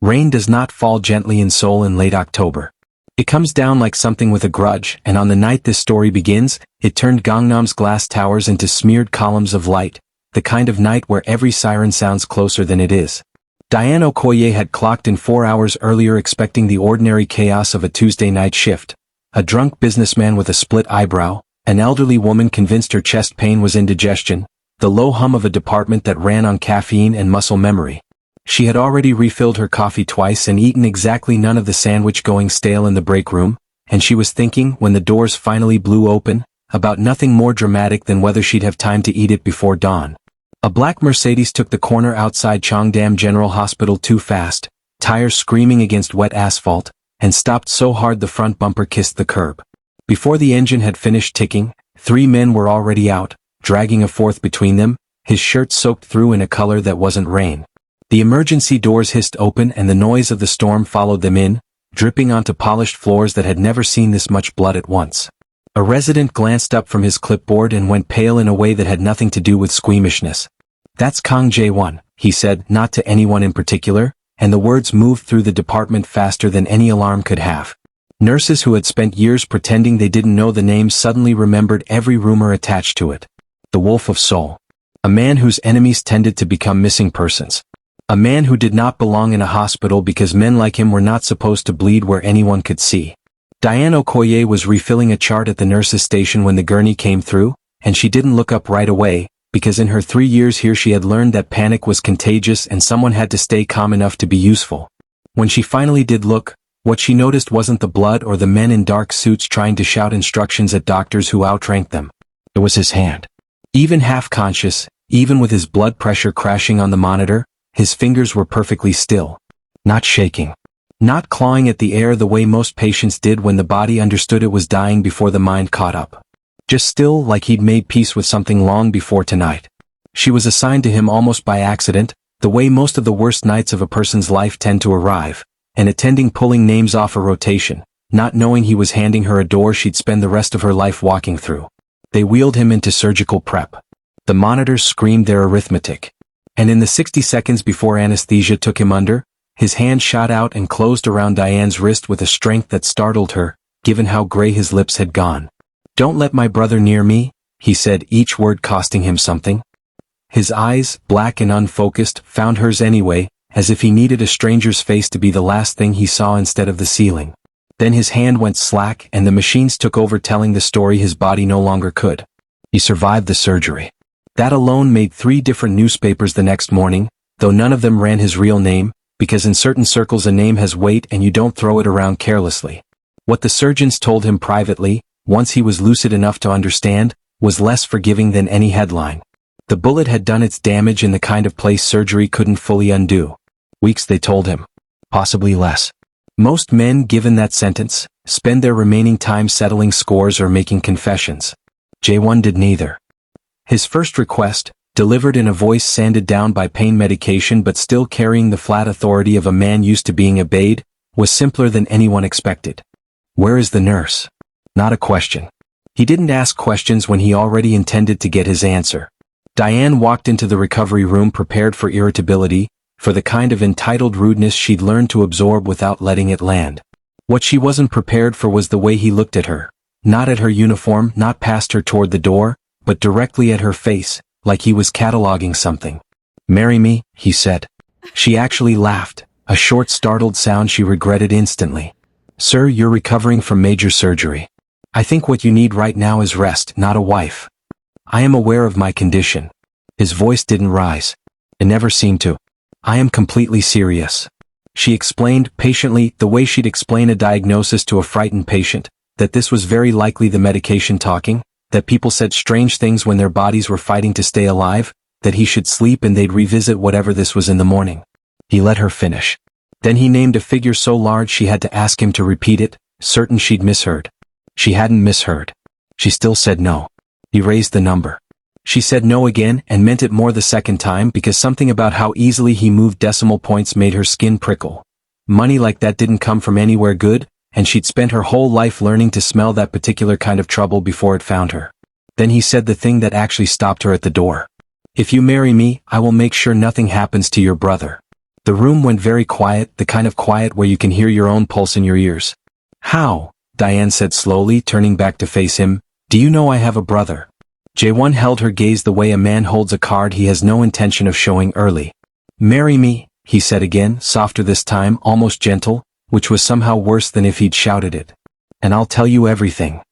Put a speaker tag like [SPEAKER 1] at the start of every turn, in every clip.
[SPEAKER 1] Rain does not fall gently in Seoul in late October. It comes down like something with a grudge, and on the night this story begins, it turned Gangnam's glass towers into smeared columns of light, the kind of night where every siren sounds closer than it is. Diane Okoye had clocked in 4 hours earlier expecting the ordinary chaos of a Tuesday night shift. A drunk businessman with a split eyebrow, an elderly woman convinced her chest pain was indigestion, the low hum of a department that ran on caffeine and muscle memory. She had already refilled her coffee twice and eaten exactly none of the sandwich going stale in the break room, and she was thinking, when the doors finally blew open, about nothing more dramatic than whether she'd have time to eat it before dawn. A black Mercedes took the corner outside Cheongdam General Hospital too fast, tires screaming against wet asphalt, and stopped so hard the front bumper kissed the curb. Before the engine had finished ticking, 3 men were already out, dragging a fourth between them, his shirt soaked through in a color that wasn't rain. The emergency doors hissed open and the noise of the storm followed them in, dripping onto polished floors that had never seen this much blood at once. A resident glanced up from his clipboard and went pale in a way that had nothing to do with squeamishness. "That's Kang Jae-won," he said, not to anyone in particular, and the words moved through the department faster than any alarm could have. Nurses who had spent years pretending they didn't know the name suddenly remembered every rumor attached to it. The Wolf of Seoul. A man whose enemies tended to become missing persons. A man who did not belong in a hospital because men like him were not supposed to bleed where anyone could see. Diane Okoye was refilling a chart at the nurse's station when the gurney came through, and she didn't look up right away, because in her 3 years here she had learned that panic was contagious and someone had to stay calm enough to be useful. When she finally did look, what she noticed wasn't the blood or the men in dark suits trying to shout instructions at doctors who outranked them. It was his hand. Even half-conscious, even with his blood pressure crashing on the monitor, his fingers were perfectly still. Not shaking. Not clawing at the air the way most patients did when the body understood it was dying before the mind caught up. Just still, like he'd made peace with something long before tonight. She was assigned to him almost by accident, the way most of the worst nights of a person's life tend to arrive, and attending pulling names off a rotation, not knowing he was handing her a door she'd spend the rest of her life walking through. They wheeled him into surgical prep. The monitors screamed their arithmetic. And in the 60 seconds before anesthesia took him under, his hand shot out and closed around Diane's wrist with a strength that startled her, given how gray his lips had gone. "Don't let my brother near me," he said, each word costing him something. His eyes, black and unfocused, found hers anyway, as if he needed a stranger's face to be the last thing he saw instead of the ceiling. Then his hand went slack and the machines took over telling the story his body no longer could. He survived the surgery. That alone made 3 different newspapers the next morning, though none of them ran his real name, because in certain circles a name has weight and you don't throw it around carelessly. What the surgeons told him privately, once he was lucid enough to understand, was less forgiving than any headline. The bullet had done its damage in the kind of place surgery couldn't fully undo. Weeks, they told him. Possibly less. Most men, given that sentence, spend their remaining time settling scores or making confessions. Jae-won did neither. His first request, delivered in a voice sanded down by pain medication but still carrying the flat authority of a man used to being obeyed, was simpler than anyone expected. "Where is the nurse?" Not a question. He didn't ask questions when he already intended to get his answer. Diane walked into the recovery room prepared for irritability, for the kind of entitled rudeness she'd learned to absorb without letting it land. What she wasn't prepared for was the way he looked at her. Not at her uniform, not past her toward the door, but directly at her face, like he was cataloging something. "Marry me," he said. She actually laughed, a short startled sound she regretted instantly. "Sir, you're recovering from major surgery. I think what you need right now is rest, not a wife. I am aware of my condition." His voice didn't rise. It never seemed to. "I am completely serious." She explained, patiently, the way she'd explain a diagnosis to a frightened patient, that this was very likely the medication talking, that people said strange things when their bodies were fighting to stay alive, that he should sleep and they'd revisit whatever this was in the morning. He let her finish. Then he named a figure so large she had to ask him to repeat it, certain she'd misheard. She hadn't misheard. She still said no. He raised the number. She said no again and meant it more the second time because something about how easily he moved decimal points made her skin prickle. Money like that didn't come from anywhere good, and she'd spent her whole life learning to smell that particular kind of trouble before it found her. Then he said the thing that actually stopped her at the door. "If you marry me, I will make sure nothing happens to your brother." The room went very quiet, the kind of quiet where you can hear your own pulse in your ears. How? Diane said slowly, turning back to face him. Do you know I have a brother? Jaewon held her gaze the way a man holds a card he has no intention of showing early. Marry me, he said again, softer this time, almost gentle, which was somehow worse than if he'd shouted it. And I'll tell you everything.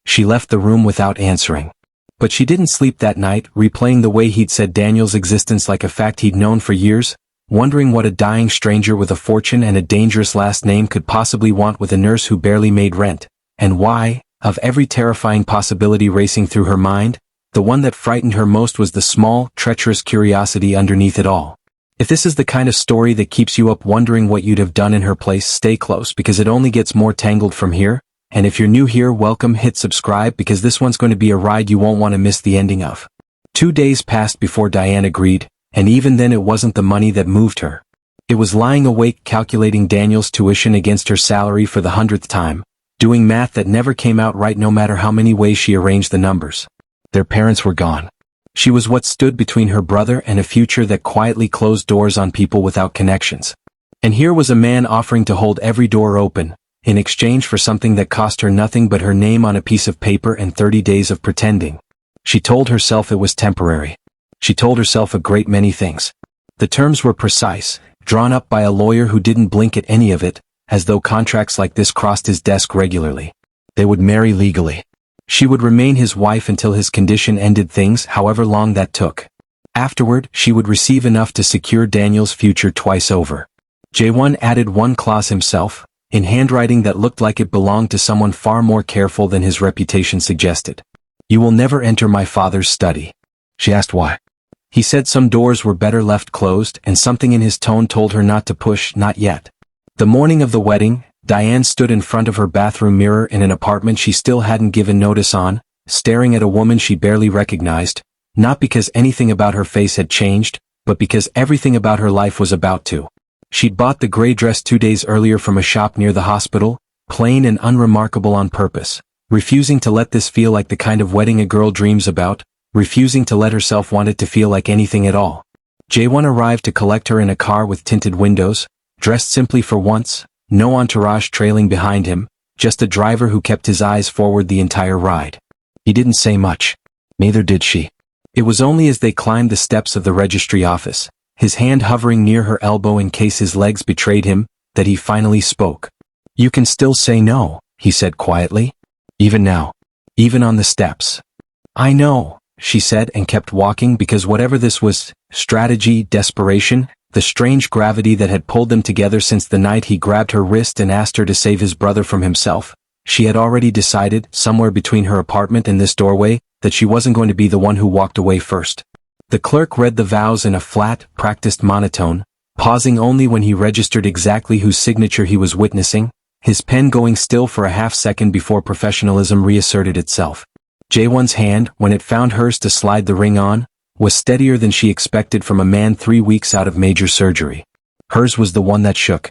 [SPEAKER 1] She left the room without answering. But she didn't sleep that night, replaying the way he'd said Daniel's existence like a fact he'd known for years, wondering what a dying stranger with a fortune and a dangerous last name could possibly want with a nurse who barely made rent, and why, of every terrifying possibility racing through her mind, the one that frightened her most was the small, treacherous curiosity underneath it all. If this is the kind of story that keeps you up wondering what you'd have done in her place, stay close because it only gets more tangled from here, and if you're new here, welcome, hit subscribe because this one's going to be a ride you won't want to miss the ending of. 2 days passed before Diane agreed, and even then it wasn't the money that moved her. It was lying awake calculating Daniel's tuition against her salary for the 100th time, doing math that never came out right no matter how many ways she arranged the numbers. Their parents were gone. She was what stood between her brother and a future that quietly closed doors on people without connections. And here was a man offering to hold every door open, in exchange for something that cost her nothing but her name on a piece of paper and 30 days of pretending. She told herself it was temporary. She told herself a great many things. The terms were precise, drawn up by a lawyer who didn't blink at any of it, as though contracts like this crossed his desk regularly. They would marry legally. She would remain his wife until his condition ended things, however long that took. Afterward, she would receive enough to secure Daniel's future twice over. Jaewon added one clause himself, in handwriting that looked like it belonged to someone far more careful than his reputation suggested. You will never enter my father's study. She asked why. He said some doors were better left closed, and something in his tone told her not to push, not yet. The morning of the wedding, Diane stood in front of her bathroom mirror in an apartment she still hadn't given notice on, staring at a woman she barely recognized, not because anything about her face had changed, but because everything about her life was about to. She'd bought the gray dress 2 days earlier from a shop near the hospital, plain and unremarkable on purpose, refusing to let this feel like the kind of wedding a girl dreams about, refusing to let herself want it to feel like anything at all. Jaewon arrived to collect her in a car with tinted windows, dressed simply for once, no entourage trailing behind him, just a driver who kept his eyes forward the entire ride. He didn't say much. Neither did she. It was only as they climbed the steps of the registry office, his hand hovering near her elbow in case his legs betrayed him, that he finally spoke. You can still say no, he said quietly. Even now. Even on the steps. I know, she said and kept walking because whatever this was, strategy, desperation, the strange gravity that had pulled them together since the night he grabbed her wrist and asked her to save his brother from himself, she had already decided, somewhere between her apartment and this doorway, that she wasn't going to be the one who walked away first. The clerk read the vows in a flat, practiced monotone, pausing only when he registered exactly whose signature he was witnessing, his pen going still for a half second before professionalism reasserted itself. Jaewon's hand, when it found hers to slide the ring on, was steadier than she expected from a man 3 weeks out of major surgery. Hers was the one that shook.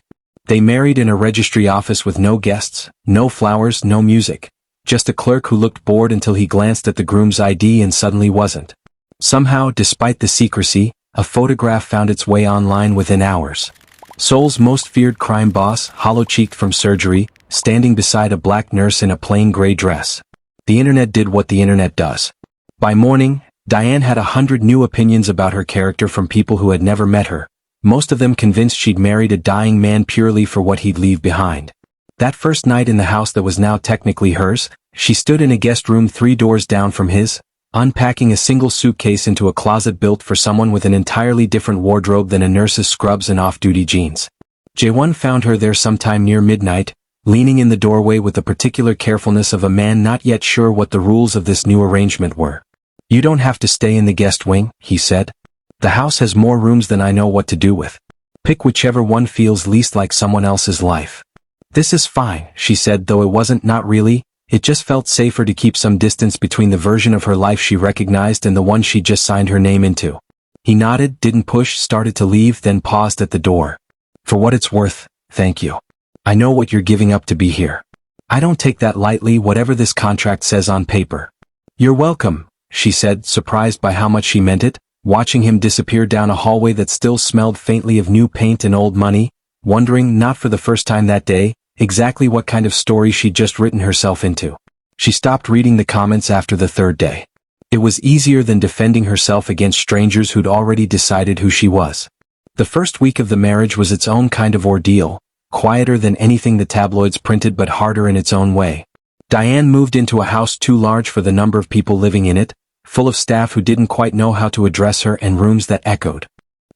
[SPEAKER 1] They married in a registry office with no guests, no flowers, no music. Just a clerk who looked bored until he glanced at the groom's ID and suddenly wasn't. Somehow, despite the secrecy, a photograph found its way online within hours. Seoul's most feared crime boss, hollow-cheeked from surgery, standing beside a black nurse in a plain gray dress. The internet did what the internet does. By morning, Diane had 100 new opinions about her character from people who had never met her, most of them convinced she'd married a dying man purely for what he'd leave behind. That first night in the house that was now technically hers, she stood in a guest room 3 doors down from his, unpacking a single suitcase into a closet built for someone with an entirely different wardrobe than a nurse's scrubs and off-duty jeans. Jaewon found her there sometime near midnight, leaning in the doorway with the particular carefulness of a man not yet sure what the rules of this new arrangement were. You don't have to stay in the guest wing, he said. The house has more rooms than I know what to do with. Pick whichever one feels least like someone else's life. This is fine, she said, though it wasn't, not really. It just felt safer to keep some distance between the version of her life she recognized and the one she just signed her name into. He nodded, didn't push, started to leave, then paused at the door. For what it's worth, thank you. I know what you're giving up to be here. I don't take that lightly, whatever this contract says on paper. You're welcome, she said, surprised by how much she meant it, watching him disappear down a hallway that still smelled faintly of new paint and old money, wondering, not for the first time that day, exactly what kind of story she'd just written herself into. She stopped reading the comments after the third day. It was easier than defending herself against strangers who'd already decided who she was. The first week of the marriage was its own kind of ordeal, quieter than anything the tabloids printed but harder in its own way. Diane moved into a house too large for the number of people living in it, full of staff who didn't quite know how to address her and rooms that echoed.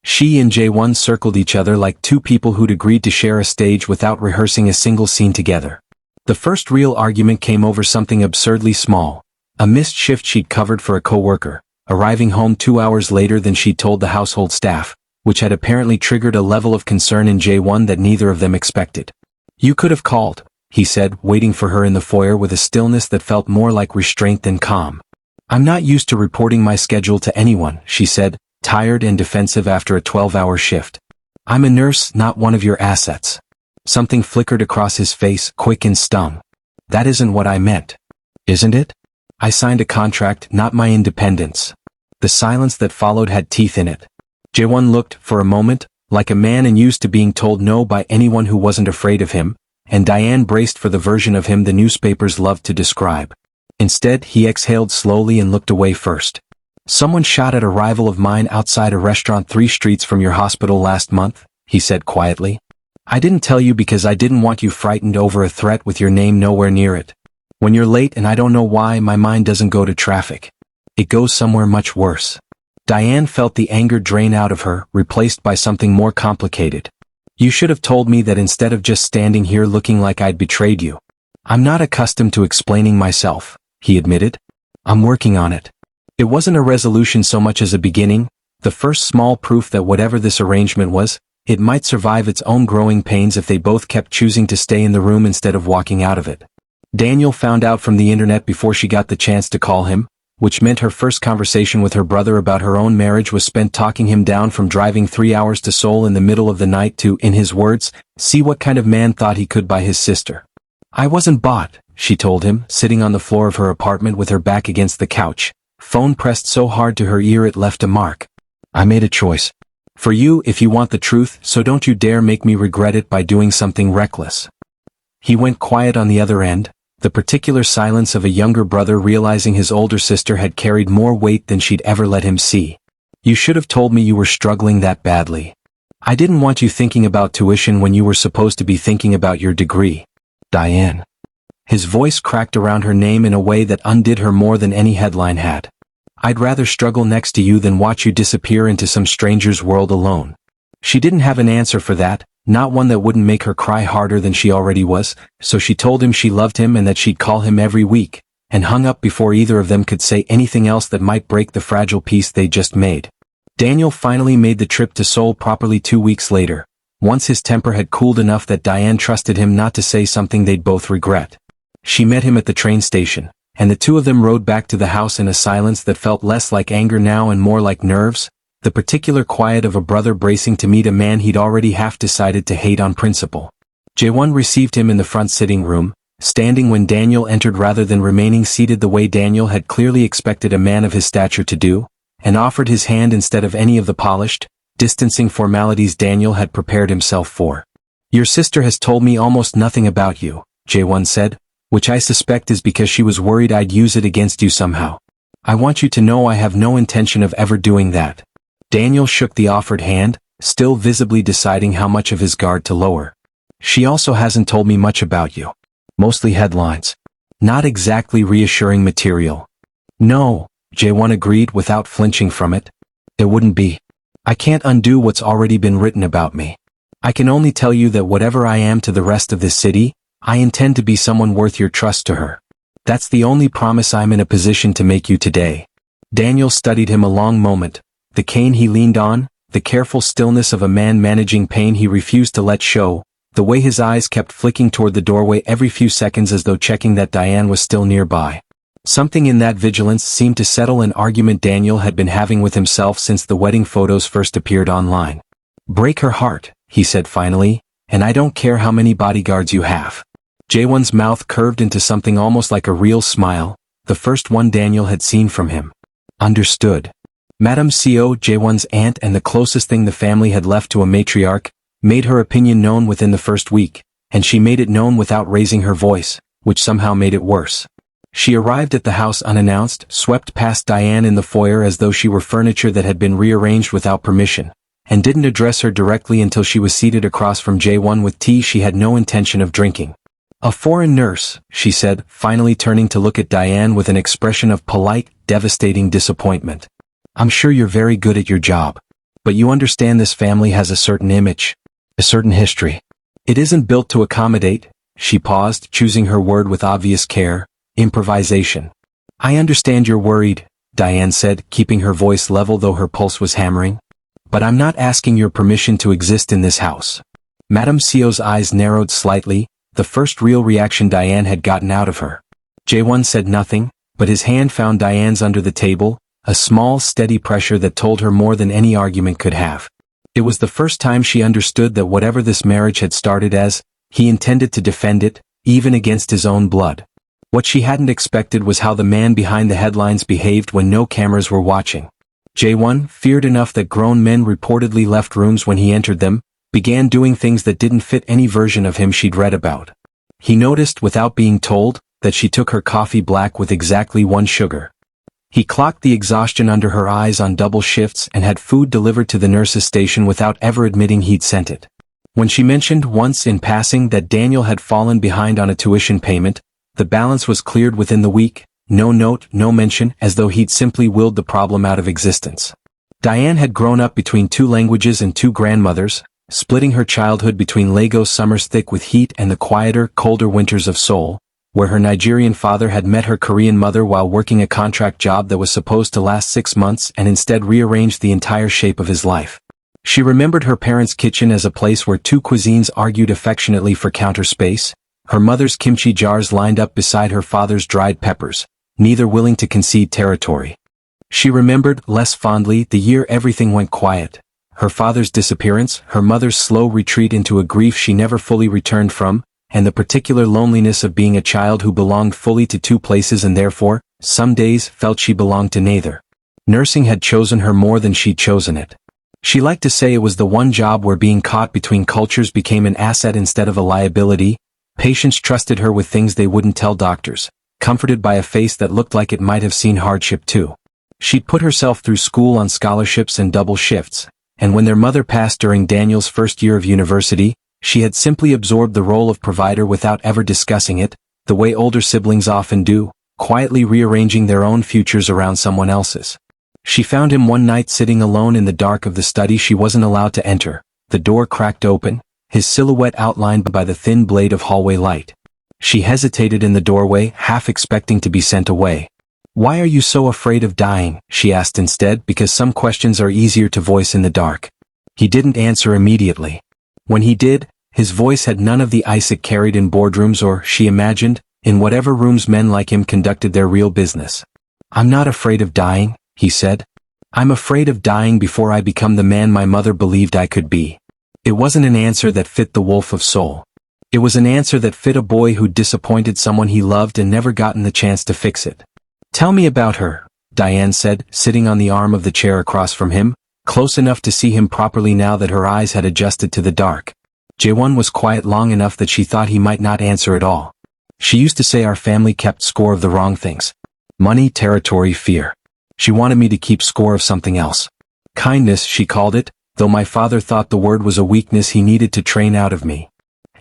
[SPEAKER 1] She and Jae-won circled each other like two people who'd agreed to share a stage without rehearsing a single scene together. The first real argument came over something absurdly small, a missed shift she'd covered for a co-worker, arriving home 2 hours later than she'd told the household staff, which had apparently triggered a level of concern in Jae-won that neither of them expected. "You could have called," he said, waiting for her in the foyer with a stillness that felt more like restraint than calm. "I'm not used to reporting my schedule to anyone," she said, tired and defensive after a 12-hour shift. "I'm a nurse, not one of your assets." Something flickered across his face, quick and stung. "That isn't what I meant." "Isn't it? I signed a contract, not my independence." The silence that followed had teeth in it. Jae-won looked, for a moment, like a man unused to being told no by anyone who wasn't afraid of him, and Diane braced for the version of him the newspapers loved to describe. Instead, he exhaled slowly and looked away first. "Someone shot at a rival of mine outside a restaurant 3 streets from your hospital last month," he said quietly. "I didn't tell you because I didn't want you frightened over a threat with your name nowhere near it. When you're late and I don't know why, my mind doesn't go to traffic. It goes somewhere much worse." Diane felt the anger drain out of her, replaced by something more complicated. "You should have told me that instead of just standing here looking like I'd betrayed you." "I'm not accustomed to explaining myself," he admitted. "I'm working on it." It wasn't a resolution so much as a beginning, the first small proof that whatever this arrangement was, it might survive its own growing pains if they both kept choosing to stay in the room instead of walking out of it. Daniel found out from the internet before she got the chance to call him, which meant her first conversation with her brother about her own marriage was spent talking him down from driving 3 hours to Seoul in the middle of the night to, in his words, see what kind of man thought he could buy his sister. "I wasn't bought," she told him, sitting on the floor of her apartment with her back against the couch, phone pressed so hard to her ear it left a mark. "I made a choice. For you, if you want the truth, so don't you dare make me regret it by doing something reckless." He went quiet on the other end, the particular silence of a younger brother realizing his older sister had carried more weight than she'd ever let him see. "You should have told me you were struggling that badly. I didn't want you thinking about tuition when you were supposed to be thinking about your degree. Diane." His voice cracked around her name in a way that undid her more than any headline had. "I'd rather struggle next to you than watch you disappear into some stranger's world alone." She didn't have an answer for that, not one that wouldn't make her cry harder than she already was, so she told him she loved him and that she'd call him every week, and hung up before either of them could say anything else that might break the fragile peace they just made. Daniel finally made the trip to Seoul properly 2 weeks later, once his temper had cooled enough that Diane trusted him not to say something they'd both regret. She met him at the train station, and the two of them rode back to the house in a silence that felt less like anger now and more like nerves, the particular quiet of a brother bracing to meet a man he'd already half decided to hate on principle. Jae-won received him in the front sitting room, standing when Daniel entered rather than remaining seated the way Daniel had clearly expected a man of his stature to do, and offered his hand instead of any of the polished, distancing formalities Daniel had prepared himself for. "Your sister has told me almost nothing about you," Jae-won said, "which I suspect is because she was worried I'd use it against you somehow. I want you to know I have no intention of ever doing that." Daniel shook the offered hand, still visibly deciding how much of his guard to lower. "She also hasn't told me much about you. Mostly headlines. Not exactly reassuring material." "No," Jae-won agreed without flinching from it. "It wouldn't be. I can't undo what's already been written about me. I can only tell you that whatever I am to the rest of this city, I intend to be someone worth your trust to her. That's the only promise I'm in a position to make you today." Daniel studied him a long moment, the cane he leaned on, the careful stillness of a man managing pain he refused to let show, the way his eyes kept flicking toward the doorway every few seconds as though checking that Diane was still nearby. Something in that vigilance seemed to settle an argument Daniel had been having with himself since the wedding photos first appeared online. "Break her heart," he said finally, "and I don't care how many bodyguards you have." Jae-won's mouth curved into something almost like a real smile, the first one Daniel had seen from him. "Understood." Madame Co, Jaewon's aunt and the closest thing the family had left to a matriarch, made her opinion known within the first week, and she made it known without raising her voice, which somehow made it worse. She arrived at the house unannounced, swept past Diane in the foyer as though she were furniture that had been rearranged without permission, and didn't address her directly until she was seated across from Jaewon with tea she had no intention of drinking. "A foreign nurse," she said, finally turning to look at Diane with an expression of polite, devastating disappointment. "I'm sure you're very good at your job. But you understand this family has a certain image, a certain history. It isn't built to accommodate," she paused, choosing her word with obvious care, "improvisation." "I understand you're worried," Diane said, keeping her voice level though her pulse was hammering. "But I'm not asking your permission to exist in this house." Madame Co's eyes narrowed slightly, the first real reaction Diane had gotten out of her. Jaewon said nothing, but his hand found Diane's under the table, a small, steady pressure that told her more than any argument could have. It was the first time she understood that whatever this marriage had started as, he intended to defend it, even against his own blood. What she hadn't expected was how the man behind the headlines behaved when no cameras were watching. Jaewon, feared enough that grown men reportedly left rooms when he entered them, began doing things that didn't fit any version of him she'd read about. He noticed, without being told, that she took her coffee black with exactly 1 sugar. He clocked the exhaustion under her eyes on double shifts and had food delivered to the nurse's station without ever admitting he'd sent it. When she mentioned once in passing that Daniel had fallen behind on a tuition payment, the balance was cleared within the week, no note, no mention, as though he'd simply willed the problem out of existence. Diane had grown up between 2 languages and 2 grandmothers, splitting her childhood between Lagos summers thick with heat and the quieter, colder winters of Seoul, where her Nigerian father had met her Korean mother while working a contract job that was supposed to last 6 months and instead rearranged the entire shape of his life. She remembered her parents' kitchen as a place where 2 cuisines argued affectionately for counter space, her mother's kimchi jars lined up beside her father's dried peppers, neither willing to concede territory. She remembered, less fondly, the year everything went quiet. Her father's disappearance, her mother's slow retreat into a grief she never fully returned from, and the particular loneliness of being a child who belonged fully to 2 places and therefore, some days, felt she belonged to neither. Nursing had chosen her more than she'd chosen it. She liked to say it was the one job where being caught between cultures became an asset instead of a liability. Patients trusted her with things they wouldn't tell doctors, comforted by a face that looked like it might have seen hardship too. She'd put herself through school on scholarships and double shifts, and when their mother passed during Daniel's first year of university, she had simply absorbed the role of provider without ever discussing it, the way older siblings often do, quietly rearranging their own futures around someone else's. She found him one night sitting alone in the dark of the study she wasn't allowed to enter, the door cracked open, his silhouette outlined by the thin blade of hallway light. She hesitated in the doorway, half expecting to be sent away. "Why are you so afraid of dying?" she asked instead, because some questions are easier to voice in the dark. He didn't answer immediately. When he did, his voice had none of the ice it carried in boardrooms or, she imagined, in whatever rooms men like him conducted their real business. "I'm not afraid of dying," he said. "I'm afraid of dying before I become the man my mother believed I could be." It wasn't an answer that fit the wolf of Seoul. It was an answer that fit a boy who'd disappointed someone he loved and never gotten the chance to fix it. "Tell me about her," Diane said, sitting on the arm of the chair across from him, close enough to see him properly now that her eyes had adjusted to the dark. Jaewon was quiet long enough that she thought he might not answer at all. "She used to say our family kept score of the wrong things. Money, territory, fear. She wanted me to keep score of something else. Kindness, she called it, though my father thought the word was a weakness he needed to train out of me."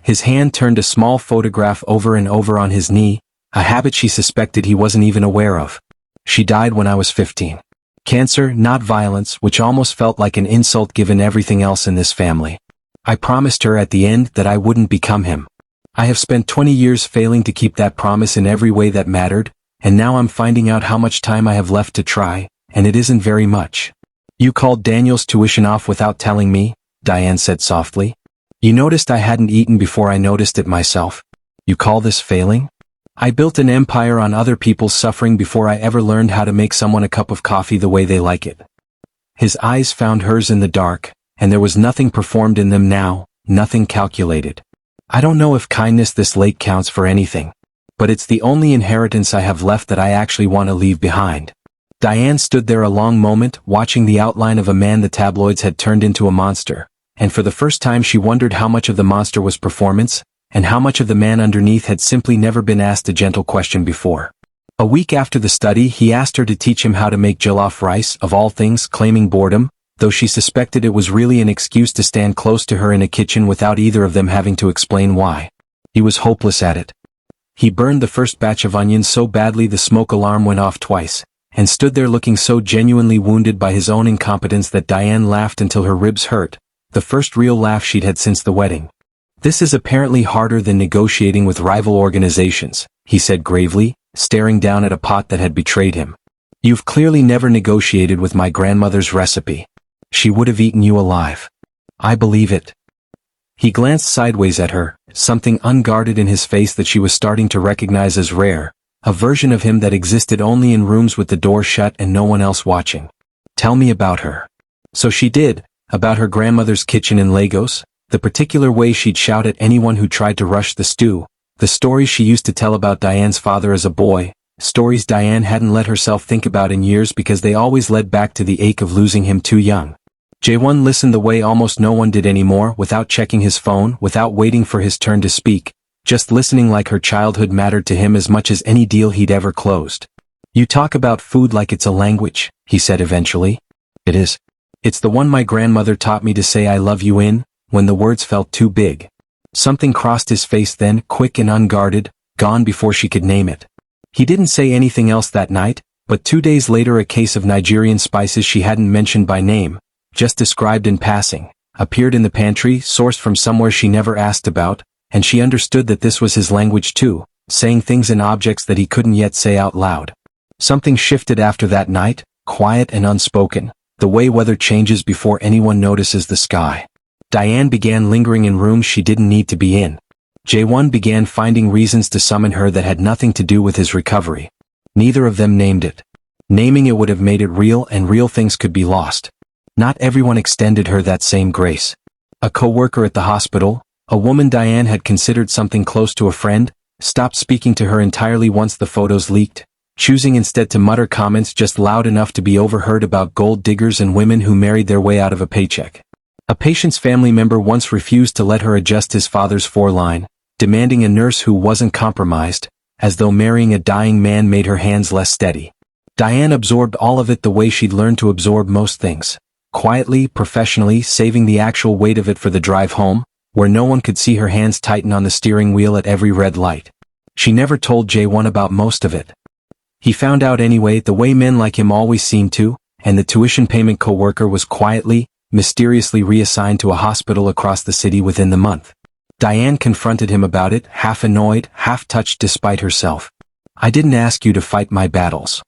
[SPEAKER 1] His hand turned a small photograph over and over on his knee, a habit she suspected he wasn't even aware of. "She died when I was 15. Cancer, not violence, which almost felt like an insult given everything else in this family. I promised her at the end that I wouldn't become him. I have spent 20 years failing to keep that promise in every way that mattered, and now I'm finding out how much time I have left to try, and it isn't very much." "You called Daniel's tuition off without telling me," Diane said softly. "You noticed I hadn't eaten before I noticed it myself. You call this failing? I built an empire on other people's suffering before I ever learned how to make someone a cup of coffee the way they like it." His eyes found hers in the dark, and there was nothing performed in them now, nothing calculated. "I don't know if kindness this late counts for anything, but it's the only inheritance I have left that I actually want to leave behind." Diane stood there a long moment, watching the outline of a man the tabloids had turned into a monster, and for the first time she wondered how much of the monster was performance, and how much of the man underneath had simply never been asked a gentle question before. A week after the study, he asked her to teach him how to make jollof rice, of all things, claiming boredom, though she suspected it was really an excuse to stand close to her in a kitchen without either of them having to explain why. He was hopeless at it. He burned the first batch of onions so badly the smoke alarm went off twice, and stood there looking so genuinely wounded by his own incompetence that Diane laughed until her ribs hurt, the first real laugh she'd had since the wedding. "This is apparently harder than negotiating with rival organizations," he said gravely, staring down at a pot that had betrayed him. "You've clearly never negotiated with my grandmother's recipe. She would have eaten you alive." "I believe it." He glanced sideways at her, something unguarded in his face that she was starting to recognize as rare, a version of him that existed only in rooms with the door shut and no one else watching. "Tell me about her." So she did, about her grandmother's kitchen in Lagos, the particular way she'd shout at anyone who tried to rush the stew, the stories she used to tell about Diane's father as a boy, stories Diane hadn't let herself think about in years because they always led back to the ache of losing him too young. Jae-won listened the way almost no one did anymore, without checking his phone, without waiting for his turn to speak, just listening like her childhood mattered to him as much as any deal he'd ever closed. "You talk about food like it's a language," he said eventually. "It is. It's the one my grandmother taught me to say I love you in, when the words felt too big." Something crossed his face then, quick and unguarded, gone before she could name it. He didn't say anything else that night, but 2 days later a case of Nigerian spices she hadn't mentioned by name, just described in passing, appeared in the pantry, sourced from somewhere she never asked about, and she understood that this was his language too, saying things in objects that he couldn't yet say out loud. Something shifted after that night, quiet and unspoken, the way weather changes before anyone notices the sky. Diane began lingering in rooms she didn't need to be in. Jae-won began finding reasons to summon her that had nothing to do with his recovery. Neither of them named it. Naming it would have made it real, and real things could be lost. Not everyone extended her that same grace. A co-worker at the hospital, a woman Diane had considered something close to a friend, stopped speaking to her entirely once the photos leaked, choosing instead to mutter comments just loud enough to be overheard about gold diggers and women who married their way out of a paycheck. A patient's family member once refused to let her adjust his father's foreline, demanding a nurse who wasn't compromised, as though marrying a dying man made her hands less steady. Diane absorbed all of it the way she'd learned to absorb most things. Quietly, professionally, saving the actual weight of it for the drive home, where no one could see her hands tighten on the steering wheel at every red light. She never told Jae-won about most of it. He found out anyway, the way men like him always seemed to, and the tuition payment co-worker was quietly, mysteriously reassigned to a hospital across the city within the month. Diane confronted him about it, half annoyed, half touched despite herself. "I didn't ask you to fight my battles."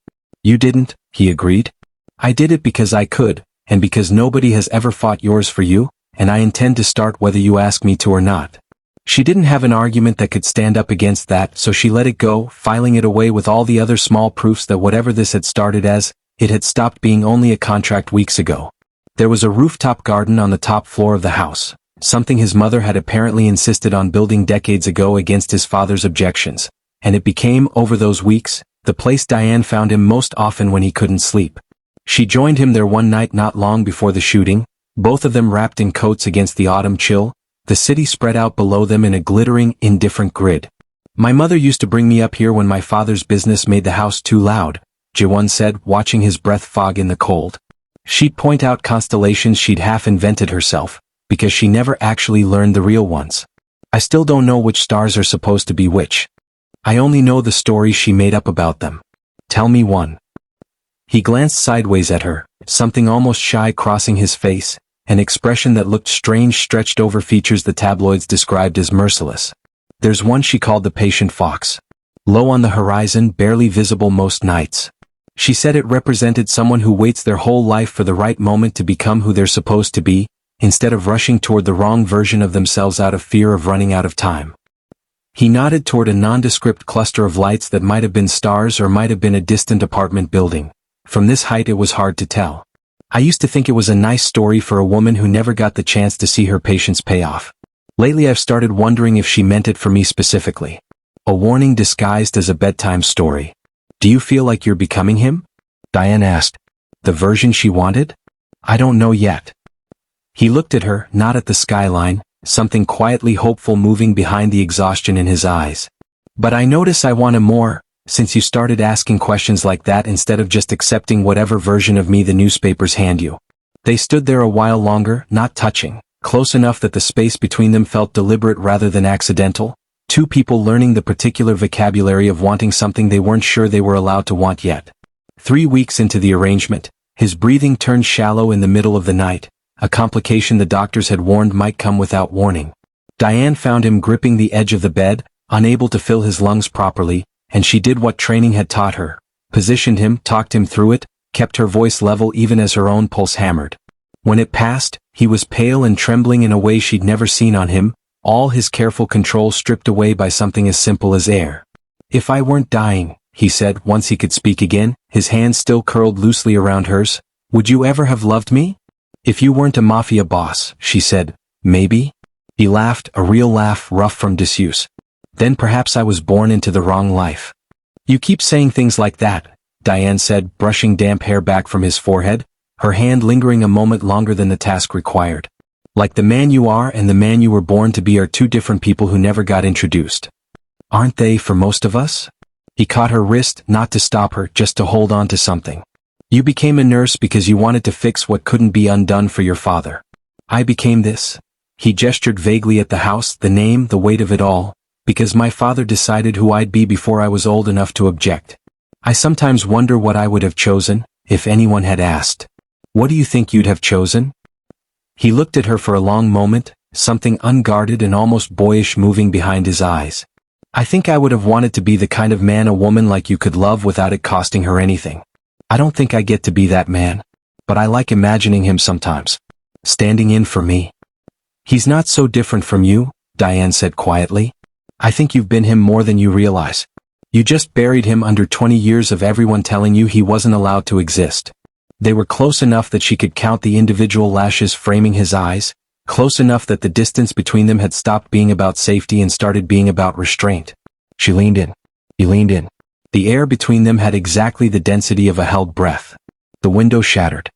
[SPEAKER 1] "You didn't," he agreed. "I did it because I could, and because nobody has ever fought yours for you, and I intend to start whether you ask me to or not." She didn't have an argument that could stand up against that, so she let it go, filing it away with all the other small proofs that whatever this had started as, it had stopped being only a contract weeks ago. There was a rooftop garden on the top floor of the house, something his mother had apparently insisted on building decades ago against his father's objections, and it became, over those weeks, the place Diane found him most often when he couldn't sleep. She joined him there one night not long before the shooting, both of them wrapped in coats against the autumn chill, the city spread out below them in a glittering, indifferent grid. "My mother used to bring me up here when my father's business made the house too loud," Jae-won said, watching his breath fog in the cold. She'd point out constellations she'd half-invented herself, because she never actually learned the real ones. "I still don't know which stars are supposed to be which. I only know the stories she made up about them. Tell me one." He glanced sideways at her, something almost shy crossing his face, an expression that looked strange stretched over features the tabloids described as merciless. "There's one she called the patient fox. Low on the horizon, barely visible most nights. She said it represented someone who waits their whole life for the right moment to become who they're supposed to be, instead of rushing toward the wrong version of themselves out of fear of running out of time." He nodded toward a nondescript cluster of lights that might have been stars or might have been a distant apartment building. From this height it was hard to tell. "I used to think it was a nice story for a woman who never got the chance to see her patience pay off. Lately I've started wondering if she meant it for me specifically. A warning disguised as a bedtime story. Do you feel like you're becoming him?" Diane asked. The version she wanted? I don't know yet. He looked at her, not at the skyline, something quietly hopeful moving behind the exhaustion in his eyes. But I notice I want more, since you started asking questions like that instead of just accepting whatever version of me the newspapers hand you. They stood there a while longer, not touching, close enough that the space between them felt deliberate rather than accidental, two people learning the particular vocabulary of wanting something they weren't sure they were allowed to want yet. 3 weeks into the arrangement, his breathing turned shallow in the middle of the night, a complication the doctors had warned might come without warning. Diane found him gripping the edge of the bed, unable to fill his lungs properly, and she did what training had taught her, positioned him, talked him through it, kept her voice level even as her own pulse hammered. When it passed, he was pale and trembling in a way she'd never seen on him, all his careful control stripped away by something as simple as air. If I weren't dying, he said once he could speak again, his hand still curled loosely around hers, would you ever have loved me? If you weren't a mafia boss, she said, maybe? He laughed, a real laugh rough from disuse. Then perhaps I was born into the wrong life. You keep saying things like that, Diane said, brushing damp hair back from his forehead, her hand lingering a moment longer than the task required. Like the man you are and the man you were born to be are two different people who never got introduced. Aren't they for most of us? He caught her wrist, not to stop her, just to hold on to something. You became a nurse because you wanted to fix what couldn't be undone for your father. I became this. He gestured vaguely at the house, the name, the weight of it all, because my father decided who I'd be before I was old enough to object. I sometimes wonder what I would have chosen, if anyone had asked. What do you think you'd have chosen? He looked at her for a long moment, something unguarded and almost boyish moving behind his eyes. I think I would have wanted to be the kind of man a woman like you could love without it costing her anything. I don't think I get to be that man. But I like imagining him sometimes. Standing in for me. He's not so different from you, Diane said quietly. I think you've been him more than you realize. You just buried him under 20 years of everyone telling you he wasn't allowed to exist. They were close enough that she could count the individual lashes framing his eyes, close enough that the distance between them had stopped being about safety and started being about restraint. She leaned in. He leaned in. The air between them had exactly the density of a held breath. The window shattered.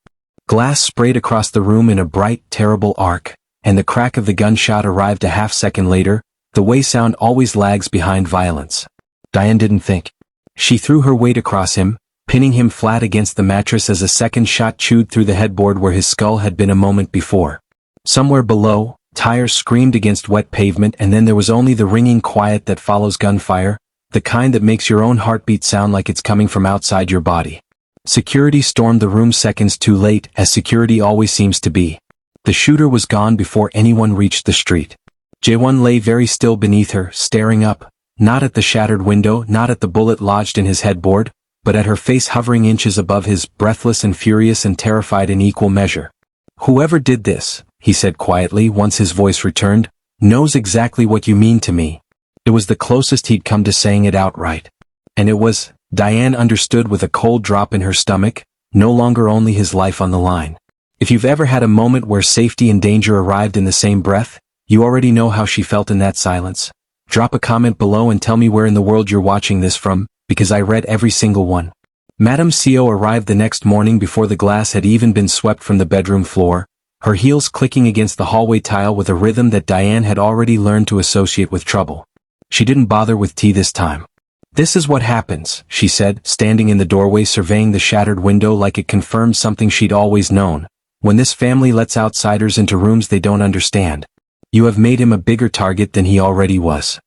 [SPEAKER 1] Glass sprayed across the room in a bright, terrible arc, and the crack of the gunshot arrived a half-second later, the way sound always lags behind violence. Diane didn't think. She threw her weight across him, pinning him flat against the mattress as a second shot chewed through the headboard where his skull had been a moment before. Somewhere below, tires screamed against wet pavement, and then there was only the ringing quiet that follows gunfire, the kind that makes your own heartbeat sound like it's coming from outside your body. Security stormed the room seconds too late, as security always seems to be. The shooter was gone before anyone reached the street. Jaewon lay very still beneath her, staring up, not at the shattered window, not at the bullet lodged in his headboard, but at her face hovering inches above his, breathless and furious and terrified in equal measure. Whoever did this, he said quietly once his voice returned, knows exactly what you mean to me. It was the closest he'd come to saying it outright. And it was, Diane understood with a cold drop in her stomach, no longer only his life on the line. If you've ever had a moment where safety and danger arrived in the same breath, you already know how she felt in that silence. Drop a comment below and tell me where in the world you're watching this from, because I read every single one. Madame Seo arrived the next morning before the glass had even been swept from the bedroom floor, her heels clicking against the hallway tile with a rhythm that Diane had already learned to associate with trouble. She didn't bother with tea this time. This is what happens, she said, standing in the doorway surveying the shattered window like it confirmed something she'd always known. When this family lets outsiders into rooms they don't understand. You have made him a bigger target than he already was.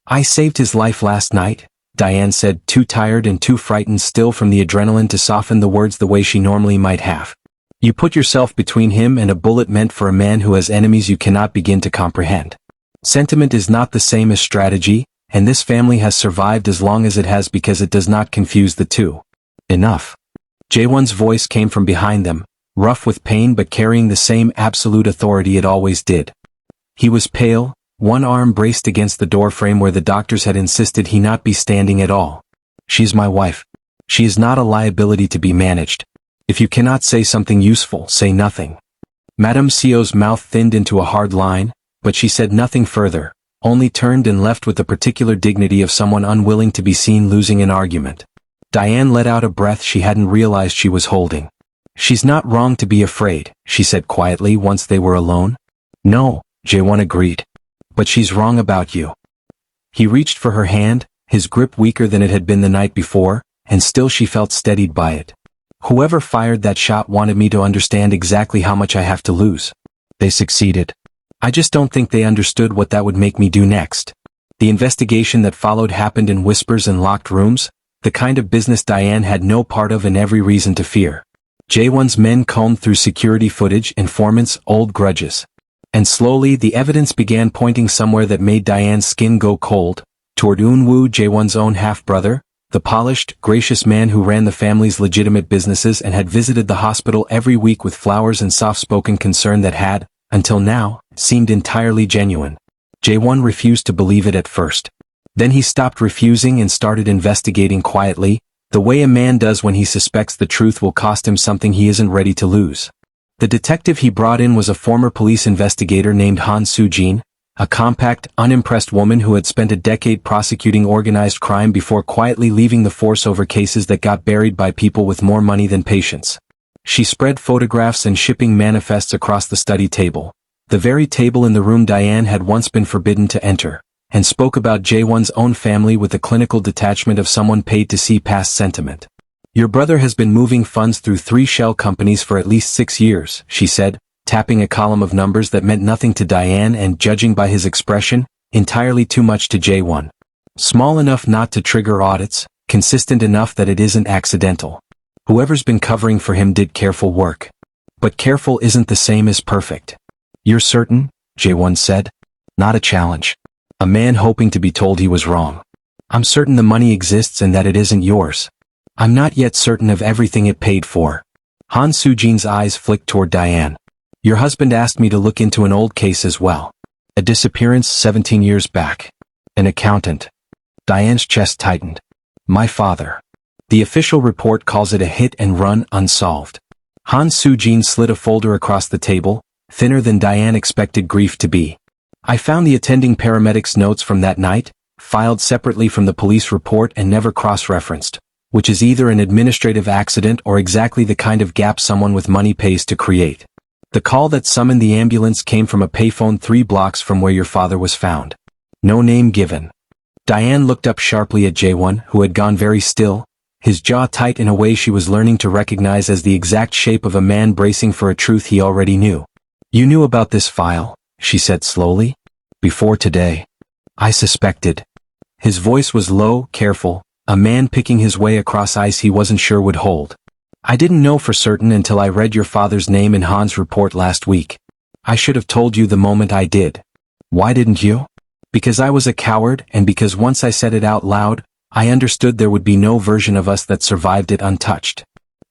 [SPEAKER 1] I saved his life last night, Diane said, too tired and too frightened still from the adrenaline to soften the words the way she normally might have. You put yourself between him and a bullet meant for a man who has enemies you cannot begin to comprehend. Sentiment is not the same as strategy, and this family has survived as long as it has because it does not confuse the two. Enough. Jaewon's voice came from behind them, rough with pain but carrying the same absolute authority it always did. He was pale, one arm braced against the doorframe where the doctors had insisted he not be standing at all. She's my wife. She is not a liability to be managed. If you cannot say something useful, say nothing. Madame Seo's mouth thinned into a hard line, but she said nothing further, only turned and left with the particular dignity of someone unwilling to be seen losing an argument. Diane let out a breath she hadn't realized she was holding. "She's not wrong to be afraid," she said quietly once they were alone. "No," Jae-won agreed. "But she's wrong about you." He reached for her hand, his grip weaker than it had been the night before, and still she felt steadied by it. "Whoever fired that shot wanted me to understand exactly how much I have to lose. They succeeded. I just don't think they understood what that would make me do next." The investigation that followed happened in whispers and locked rooms, the kind of business Diane had no part of and every reason to fear. Jae-won's men combed through security footage, informants, old grudges. And slowly the evidence began pointing somewhere that made Diane's skin go cold, toward Eun-woo, Jae-won's own half-brother, the polished, gracious man who ran the family's legitimate businesses and had visited the hospital every week with flowers and soft-spoken concern that had, until now, seemed entirely genuine. Jae-won refused to believe it at first. Then he stopped refusing and started investigating quietly, the way a man does when he suspects the truth will cost him something he isn't ready to lose. The detective he brought in was a former police investigator named Han Soo-jin, a compact, unimpressed woman who had spent a decade prosecuting organized crime before quietly leaving the force over cases that got buried by people with more money than patience. She spread photographs and shipping manifests across the study table, the very table in the room Diane had once been forbidden to enter, and spoke about Jae-won's own family with the clinical detachment of someone paid to see past sentiment. "Your brother has been moving funds through 3 shell companies for at least 6 years, she said, tapping a column of numbers that meant nothing to Diane and, judging by his expression, entirely too much to Jae-won. "Small enough not to trigger audits, consistent enough that it isn't accidental. Whoever's been covering for him did careful work. But careful isn't the same as perfect." "You're certain?" Jae-won said. Not a challenge. A man hoping to be told he was wrong. "I'm certain the money exists and that it isn't yours. I'm not yet certain of everything it paid for." Han Soo-jin's eyes flicked toward Diane. "Your husband asked me to look into an old case as well. A disappearance 17 years back. An accountant." Diane's chest tightened. "My father. The official report calls it a hit and run unsolved." Han Soo-jin slid a folder across the table, thinner than Diane expected grief to be. "I found the attending paramedics' notes from that night, filed separately from the police report and never cross-referenced, which is either an administrative accident or exactly the kind of gap someone with money pays to create. The call that summoned the ambulance came from a payphone 3 blocks from where your father was found. No name given." Diane looked up sharply at Jae-won, who had gone very still, his jaw tight in a way she was learning to recognize as the exact shape of a man bracing for a truth he already knew. "You knew about this file," she said slowly. "Before today. I suspected." His voice was low, careful, a man picking his way across ice he wasn't sure would hold. "I didn't know for certain until I read your father's name in Han's report last week. I should have told you the moment I did." "Why didn't you?" "Because I was a coward and because once I said it out loud, I understood there would be no version of us that survived it untouched."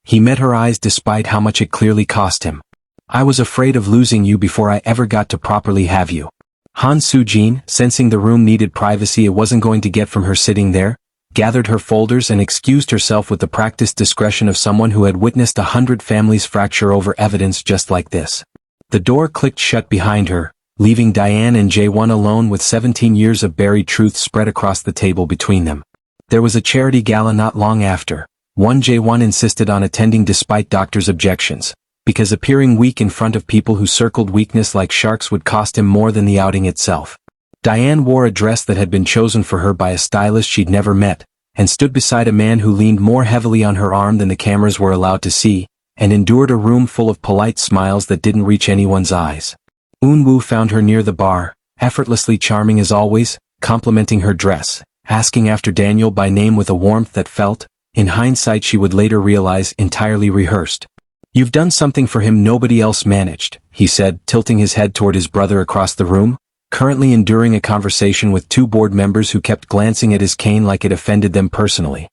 [SPEAKER 1] He met her eyes despite how much it clearly cost him. "I was afraid of losing you before I ever got to properly have you." Han Soo-jin, sensing the room needed privacy it wasn't going to get from her sitting there, gathered her folders and excused herself with the practiced discretion of someone who had witnessed 100 families fracture over evidence just like this. The door clicked shut behind her, leaving Diane and Jae-won alone with 17 years of buried truth spread across the table between them. There was a charity gala not long after. One Jae-won insisted on attending despite doctors' objections, because appearing weak in front of people who circled weakness like sharks would cost him more than the outing itself. Diane wore a dress that had been chosen for her by a stylist she'd never met, and stood beside a man who leaned more heavily on her arm than the cameras were allowed to see, and endured a room full of polite smiles that didn't reach anyone's eyes. Eun-woo found her near the bar, effortlessly charming as always, complimenting her dress, asking after Daniel by name with a warmth that felt, in hindsight she would later realize, entirely rehearsed. "You've done something for him nobody else managed," he said, tilting his head toward his brother across the room, currently enduring a conversation with 2 board members who kept glancing at his cane like it offended them personally.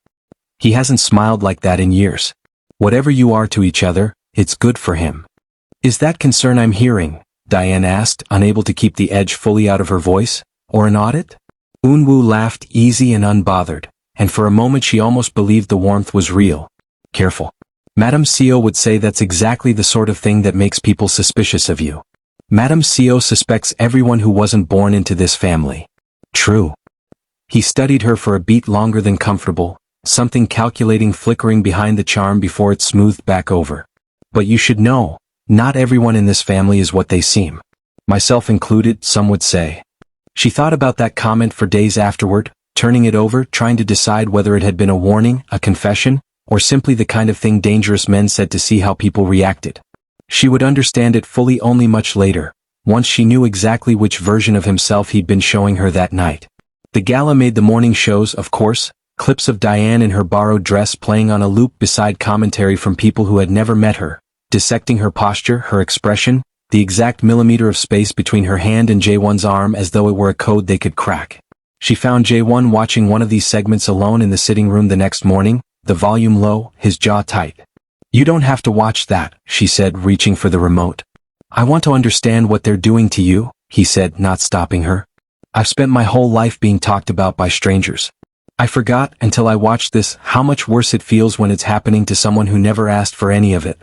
[SPEAKER 1] "He hasn't smiled like that in years. Whatever you are to each other, it's good for him." "Is that concern I'm hearing?" Diane asked, unable to keep the edge fully out of her voice. "Or an audit?" Eun-woo laughed, easy and unbothered, and for a moment she almost believed the warmth was real. "Careful. Madame Seo would say that's exactly the sort of thing that makes people suspicious of you. Madame Seo suspects everyone who wasn't born into this family." "True." He studied her for a beat longer than comfortable, something calculating flickering behind the charm before it smoothed back over. But you should know, not everyone in this family is what they seem. Myself included, some would say. She thought about that comment for days afterward, turning it over, trying to decide whether it had been a warning, a confession, or simply the kind of thing dangerous men said to see how people reacted. She would understand it fully only much later, once she knew exactly which version of himself he'd been showing her that night. The gala made the morning shows, of course, clips of Diane in her borrowed dress playing on a loop beside commentary from people who had never met her, dissecting her posture, her expression, the exact millimeter of space between her hand and Jae-won's arm as though it were a code they could crack. She found Jae-won watching one of these segments alone in the sitting room the next morning, the volume low, his jaw tight. "You don't have to watch that," she said, reaching for the remote. "I want to understand what they're doing to you," he said, not stopping her. "I've spent my whole life being talked about by strangers. I forgot, until I watched this, how much worse it feels when it's happening to someone who never asked for any of it.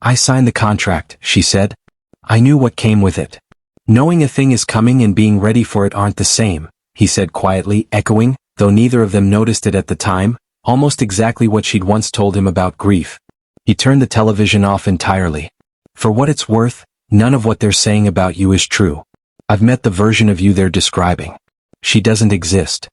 [SPEAKER 1] I signed the contract," she said. "I knew what came with it. Knowing a thing is coming and being ready for it aren't the same," he said quietly, echoing, though neither of them noticed it at the time, almost exactly what she'd once told him about grief. He turned the television off entirely. "For what it's worth, none of what they're saying about you is true. I've met the version of you they're describing. She doesn't exist."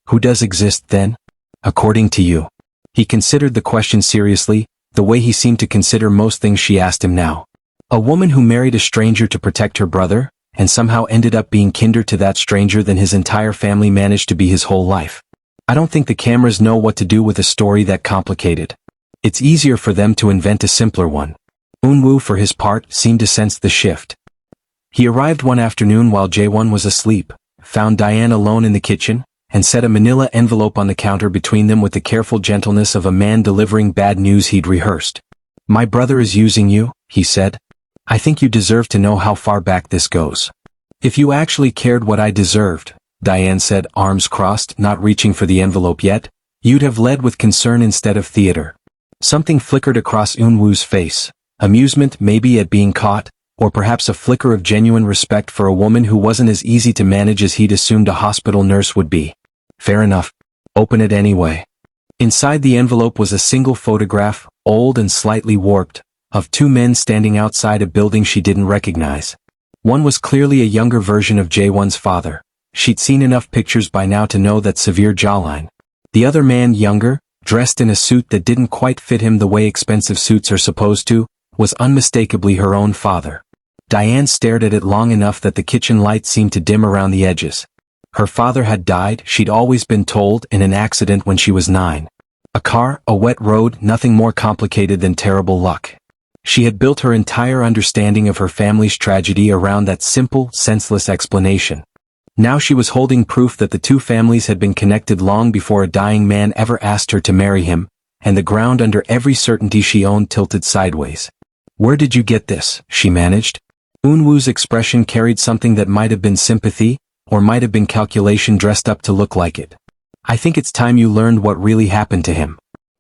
[SPEAKER 1] "Who does exist then? According to you?" He considered the question seriously, the way he seemed to consider most things she asked him now. "A woman who married a stranger to protect her brother, and somehow ended up being kinder to that stranger than his entire family managed to be his whole life. I don't think the cameras know what to do with a story that complicated. It's easier for them to invent a simpler one." Eun-woo, for his part, seemed to sense the shift. He arrived one afternoon while Jae-won was asleep, found Diane alone in the kitchen, and set a manila envelope on the counter between them with the careful gentleness of a man delivering bad news he'd rehearsed. "My brother is using you," he said. "I think you deserve to know how far back this goes." "If you actually cared what I deserved," Diane said, arms crossed, not reaching for the envelope yet, "you'd have led with concern instead of theater." Something flickered across Eun-woo's face, amusement maybe at being caught, or perhaps a flicker of genuine respect for a woman who wasn't as easy to manage as he'd assumed a hospital nurse would be. "Fair enough. Open it anyway." Inside the envelope was a single photograph, old and slightly warped, of two men standing outside a building she didn't recognize. One was clearly a younger version of Jae-won's father. She'd seen enough pictures by now to know that severe jawline. The other man, younger, dressed in a suit that didn't quite fit him the way expensive suits are supposed to, was unmistakably her own father. Diane stared at it long enough that the kitchen light seemed to dim around the edges. Her father had died, she'd always been told, in an accident when she was 9. A car, a wet road, nothing more complicated than terrible luck. She had built her entire understanding of her family's tragedy around that simple, senseless explanation. Now she was holding proof that the two families had been connected long before a dying man ever asked her to marry him, and the ground under every certainty she owned tilted sideways. "Where did you get this?" she managed. Eun-woo's expression carried something that might have been sympathy, or might have been calculation dressed up to look like it. "I think it's time you learned what really happened to him."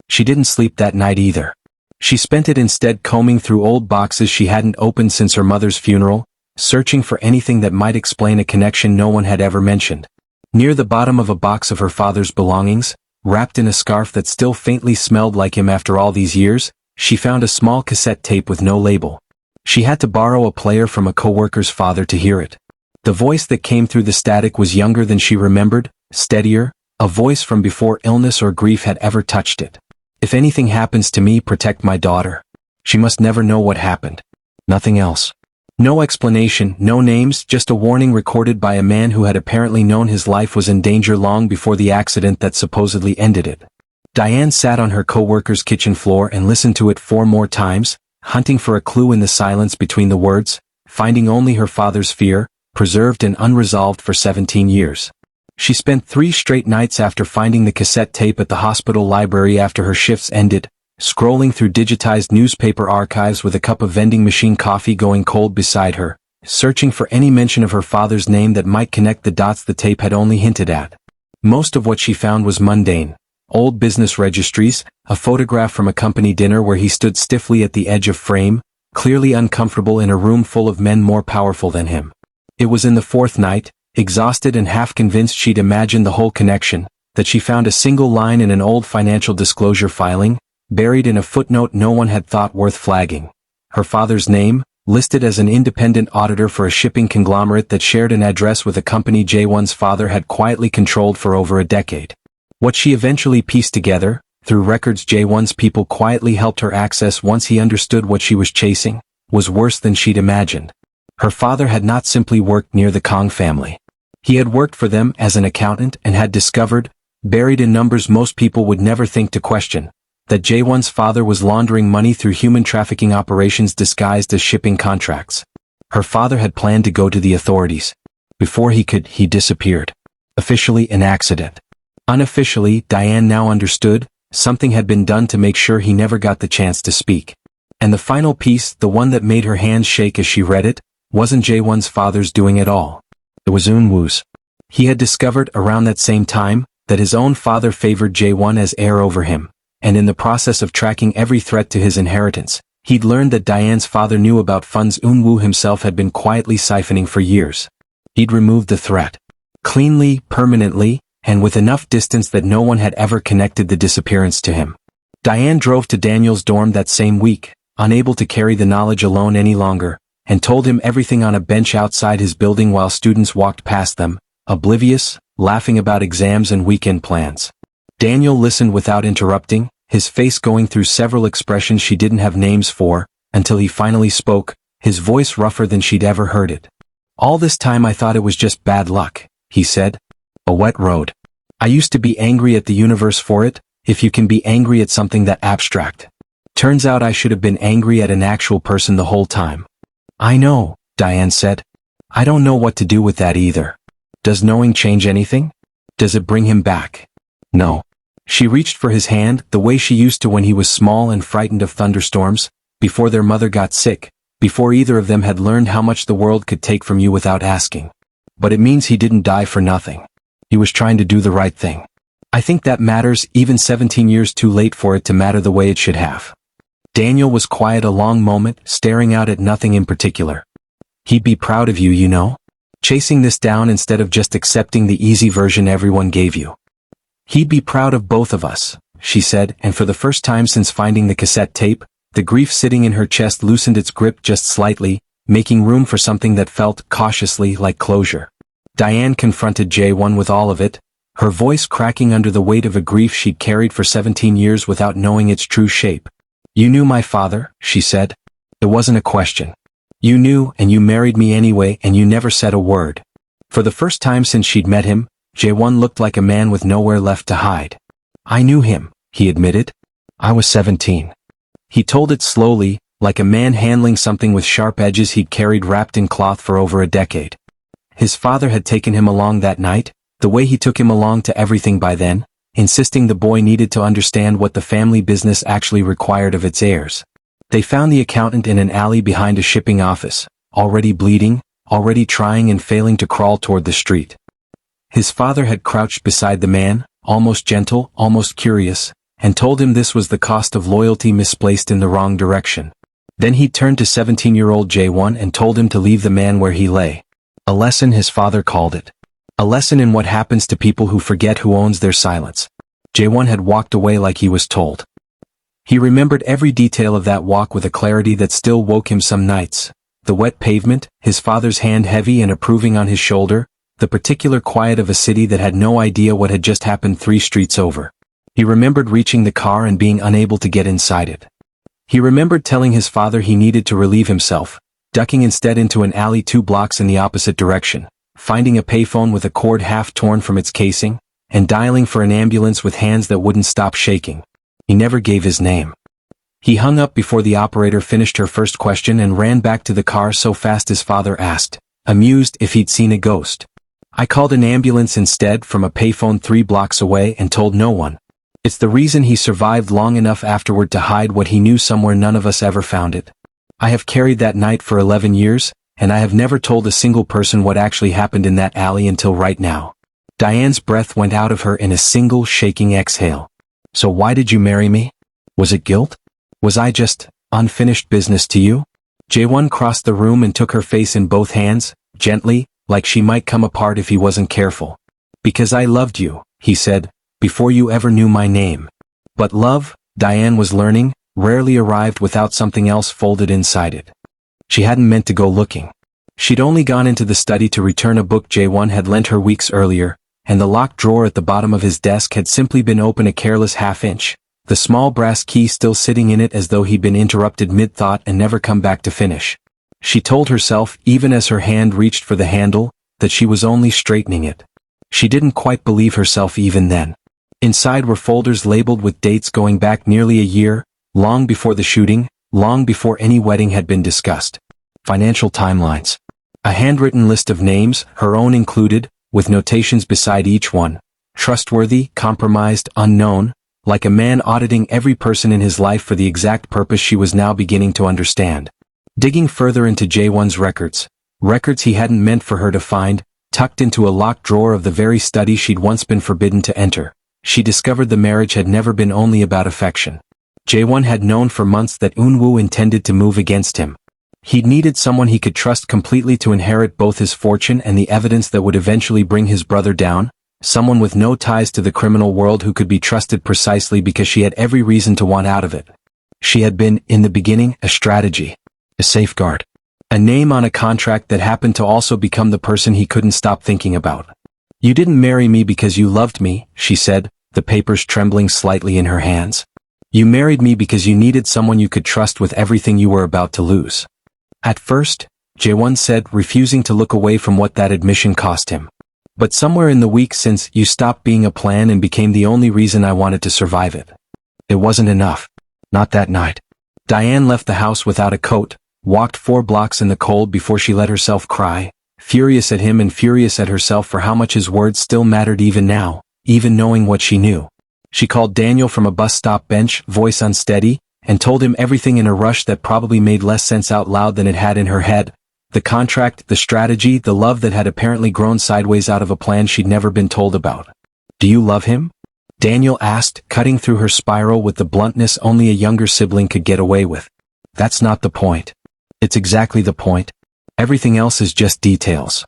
[SPEAKER 1] She didn't sleep that night either. She spent it instead combing through old boxes she hadn't opened since her mother's funeral, searching for anything that might explain a connection no one had ever mentioned. Near the bottom of a box of her father's belongings, wrapped in a scarf that still faintly smelled like him after all these years, she found a small cassette tape with no label. She had to borrow a player from a co-worker's father to hear it. The voice that came through the static was younger than she remembered, steadier, a voice from before illness or grief had ever touched it. "If anything happens to me, protect my daughter. She must never know what happened." Nothing else. No explanation, no names, just a warning recorded by a man who had apparently known his life was in danger long before the accident that supposedly ended it. Diane sat on her co-worker's kitchen floor and listened to it 4 more times, hunting for a clue in the silence between the words, finding only her father's fear, preserved and unresolved for 17 years. She spent 3 straight nights after finding the cassette tape at the hospital library after her shifts ended, scrolling through digitized newspaper archives with a cup of vending machine coffee going cold beside her, searching for any mention of her father's name that might connect the dots the tape had only hinted at. Most of what she found was mundane. Old business registries, a photograph from a company dinner where he stood stiffly at the edge of frame, clearly uncomfortable in a room full of men more powerful than him. It was in the 4th night, exhausted and half convinced she'd imagined the whole connection, that she found a single line in an old financial disclosure filing, buried in a footnote no one had thought worth flagging. Her father's name, listed as an independent auditor for a shipping conglomerate that shared an address with a company Jae-won's father had quietly controlled for over a decade. What she eventually pieced together, through records Jae-won's people quietly helped her access once he understood what she was chasing, was worse than she'd imagined. Her father had not simply worked near the Kong family. He had worked for them as an accountant and had discovered, buried in numbers most people would never think to question, that Jae-won's father was laundering money through human trafficking operations disguised as shipping contracts. Her father had planned to go to the authorities. Before he could, he disappeared. Officially an accident. Unofficially, Diane now understood, something had been done to make sure he never got the chance to speak. And the final piece, the one that made her hands shake as she read it, wasn't Jae-won's father's doing at all. It was Eun-woo's. He had discovered around that same time that his own father favored Jae-won as heir over him, and in the process of tracking every threat to his inheritance, he'd learned that Diane's father knew about funds Eun-woo himself had been quietly siphoning for years. He'd removed the threat. Cleanly, permanently, and with enough distance that no one had ever connected the disappearance to him. Diane drove to Daniel's dorm that same week, unable to carry the knowledge alone any longer, and told him everything on a bench outside his building while students walked past them, oblivious, laughing about exams and weekend plans. Daniel listened without interrupting, his face going through several expressions she didn't have names for, until he finally spoke, his voice rougher than she'd ever heard it. "All this time I thought it was just bad luck," he said. "A wet road. I used to be angry at the universe for it, if you can be angry at something that abstract. Turns out I should have been angry at an actual person the whole time." "I know," Diane said. "I don't know what to do with that either. Does knowing change anything? Does it bring him back?" "No." She reached for his hand, the way she used to when he was small and frightened of thunderstorms, before their mother got sick, before either of them had learned how much the world could take from you without asking. "But it means he didn't die for nothing. He was trying to do the right thing. I think that matters, even 17 years too late for it to matter the way it should have." Daniel was quiet a long moment, staring out at nothing in particular. "He'd be proud of you, you know? Chasing this down instead of just accepting the easy version everyone gave you. He'd be proud of both of us," she said, and for the first time since finding the cassette tape, the grief sitting in her chest loosened its grip just slightly, making room for something that felt, cautiously, like closure. Diane confronted Jae-won with all of it, her voice cracking under the weight of a grief she'd carried for 17 years without knowing its true shape. "You knew my father," she said. "It wasn't a question. You knew, and you married me anyway, and you never said a word." For the first time since she'd met him, Jae-won looked like a man with nowhere left to hide. "I knew him," he admitted. "I was 17. He told it slowly, like a man handling something with sharp edges he'd carried wrapped in cloth for over a decade. His father had taken him along that night, the way he took him along to everything by then, insisting the boy needed to understand what the family business actually required of its heirs. They found the accountant in an alley behind a shipping office, already bleeding, already trying and failing to crawl toward the street. His father had crouched beside the man, almost gentle, almost curious, and told him this was the cost of loyalty misplaced in the wrong direction. Then he turned to 17-year-old Jae-won and told him to leave the man where he lay. A lesson, his father called it. A lesson in what happens to people who forget who owns their silence. Jae-won had walked away like he was told. He remembered every detail of that walk with a clarity that still woke him some nights. The wet pavement, his father's hand heavy and approving on his shoulder, the particular quiet of a city that had no idea what had just happened 3 streets over. He remembered reaching the car and being unable to get inside it. He remembered telling his father he needed to relieve himself, ducking instead into an alley 2 blocks in the opposite direction, finding a payphone with a cord half torn from its casing, and dialing for an ambulance with hands that wouldn't stop shaking. He never gave his name. He hung up before the operator finished her first question and ran back to the car so fast his father asked, amused, if he'd seen a ghost. "I called an ambulance instead from a payphone 3 blocks away and told no one. It's the reason he survived long enough afterward to hide what he knew somewhere none of us ever found it. I have carried that night for 11 years, and I have never told a single person what actually happened in that alley until right now." Diane's breath went out of her in a single shaking exhale. "So why did you marry me? Was it guilt? Was I just unfinished business to you?" Jae-won crossed the room and took her face in both hands, gently, like she might come apart if he wasn't careful. "Because I loved you," he said, before you ever knew my name. But love, Diane was learning, rarely arrived without something else folded inside it. She hadn't meant to go looking. She'd only gone into the study to return a book Jae-won had lent her weeks earlier, and the locked drawer at the bottom of his desk had simply been open a careless half-inch, the small brass key still sitting in it as though he'd been interrupted mid-thought and never come back to finish. She told herself, even as her hand reached for the handle, that she was only straightening it. She didn't quite believe herself even then. Inside were folders labeled with dates going back nearly a year, long before the shooting, long before any wedding had been discussed. Financial timelines. A handwritten list of names, her own included, with notations beside each one. Trustworthy, compromised, unknown, like a man auditing every person in his life for the exact purpose she was now beginning to understand. Digging further into Jae-won's records he hadn't meant for her to find, tucked into a locked drawer of the very study she'd once been forbidden to enter, she discovered the marriage had never been only about affection. Jae-won had known for months that Eun-woo intended to move against him. He'd needed someone he could trust completely to inherit both his fortune and the evidence that would eventually bring his brother down, someone with no ties to the criminal world who could be trusted precisely because she had every reason to want out of it. She had been, in the beginning, a strategy, a safeguard, a name on a contract that happened to also become the person he couldn't stop thinking about. "You didn't marry me because you loved me," she said, the papers trembling slightly in her hands. "You married me because you needed someone you could trust with everything you were about to lose." At first, Jae-won said, refusing to look away from what that admission cost him. "But somewhere in the week since, you stopped being a plan and became the only reason I wanted to survive it." It wasn't enough. Not that night. Diane left the house without a coat, walked 4 blocks in the cold before she let herself cry, furious at him and furious at herself for how much his words still mattered even now, even knowing what she knew. She called Daniel from a bus stop bench, voice unsteady, and told him everything in a rush that probably made less sense out loud than it had in her head. The contract, the strategy, the love that had apparently grown sideways out of a plan she'd never been told about. "Do you love him?" Daniel asked, cutting through her spiral with the bluntness only a younger sibling could get away with. "That's not the point." "It's exactly the point. Everything else is just details."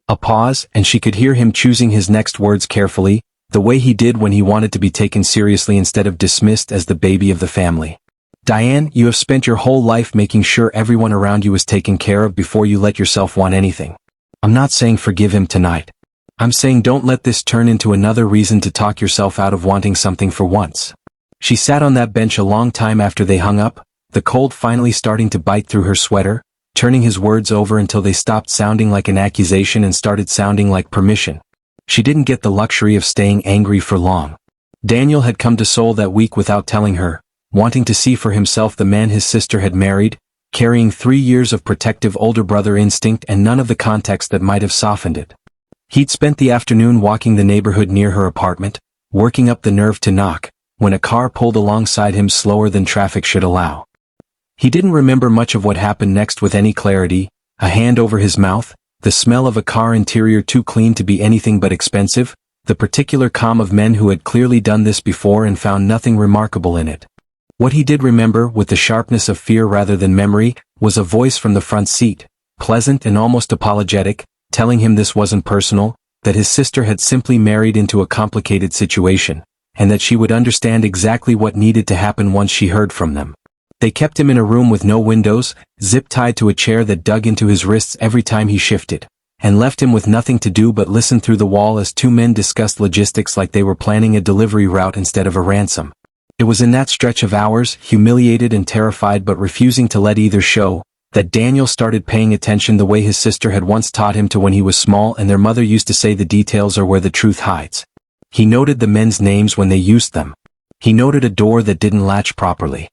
[SPEAKER 1] A pause, and she could hear him choosing his next words carefully, the way he did when he wanted to be taken seriously instead of dismissed as the baby of the family. "Diane, you have spent your whole life making sure everyone around you is taken care of before you let yourself want anything. I'm not saying forgive him tonight. I'm saying don't let this turn into another reason to talk yourself out of wanting something for once." She sat on that bench a long time after they hung up, the cold finally starting to bite through her sweater, turning his words over until they stopped sounding like an accusation and started sounding like permission. She didn't get the luxury of staying angry for long. Daniel had come to Seoul that week without telling her, wanting to see for himself the man his sister had married, carrying 3 years of protective older brother instinct and none of the context that might have softened it. He'd spent the afternoon walking the neighborhood near her apartment, working up the nerve to knock, when a car pulled alongside him slower than traffic should allow. He didn't remember much of what happened next with any clarity, a hand over his mouth, the smell of a car interior too clean to be anything but expensive, the particular calm of men who had clearly done this before and found nothing remarkable in it. What he did remember, with the sharpness of fear rather than memory, was a voice from the front seat, pleasant and almost apologetic, telling him this wasn't personal, that his sister had simply married into a complicated situation, and that she would understand exactly what needed to happen once she heard from them. They kept him in a room with no windows, zip-tied to a chair that dug into his wrists every time he shifted, and left him with nothing to do but listen through the wall as 2 men discussed logistics like they were planning a delivery route instead of a ransom. It was in that stretch of hours, humiliated and terrified but refusing to let either show, that Daniel started paying attention the way his sister had once taught him to when he was small and their mother used to say the details are where the truth hides. He noted the men's names when they used them. He noted a door that didn't latch properly.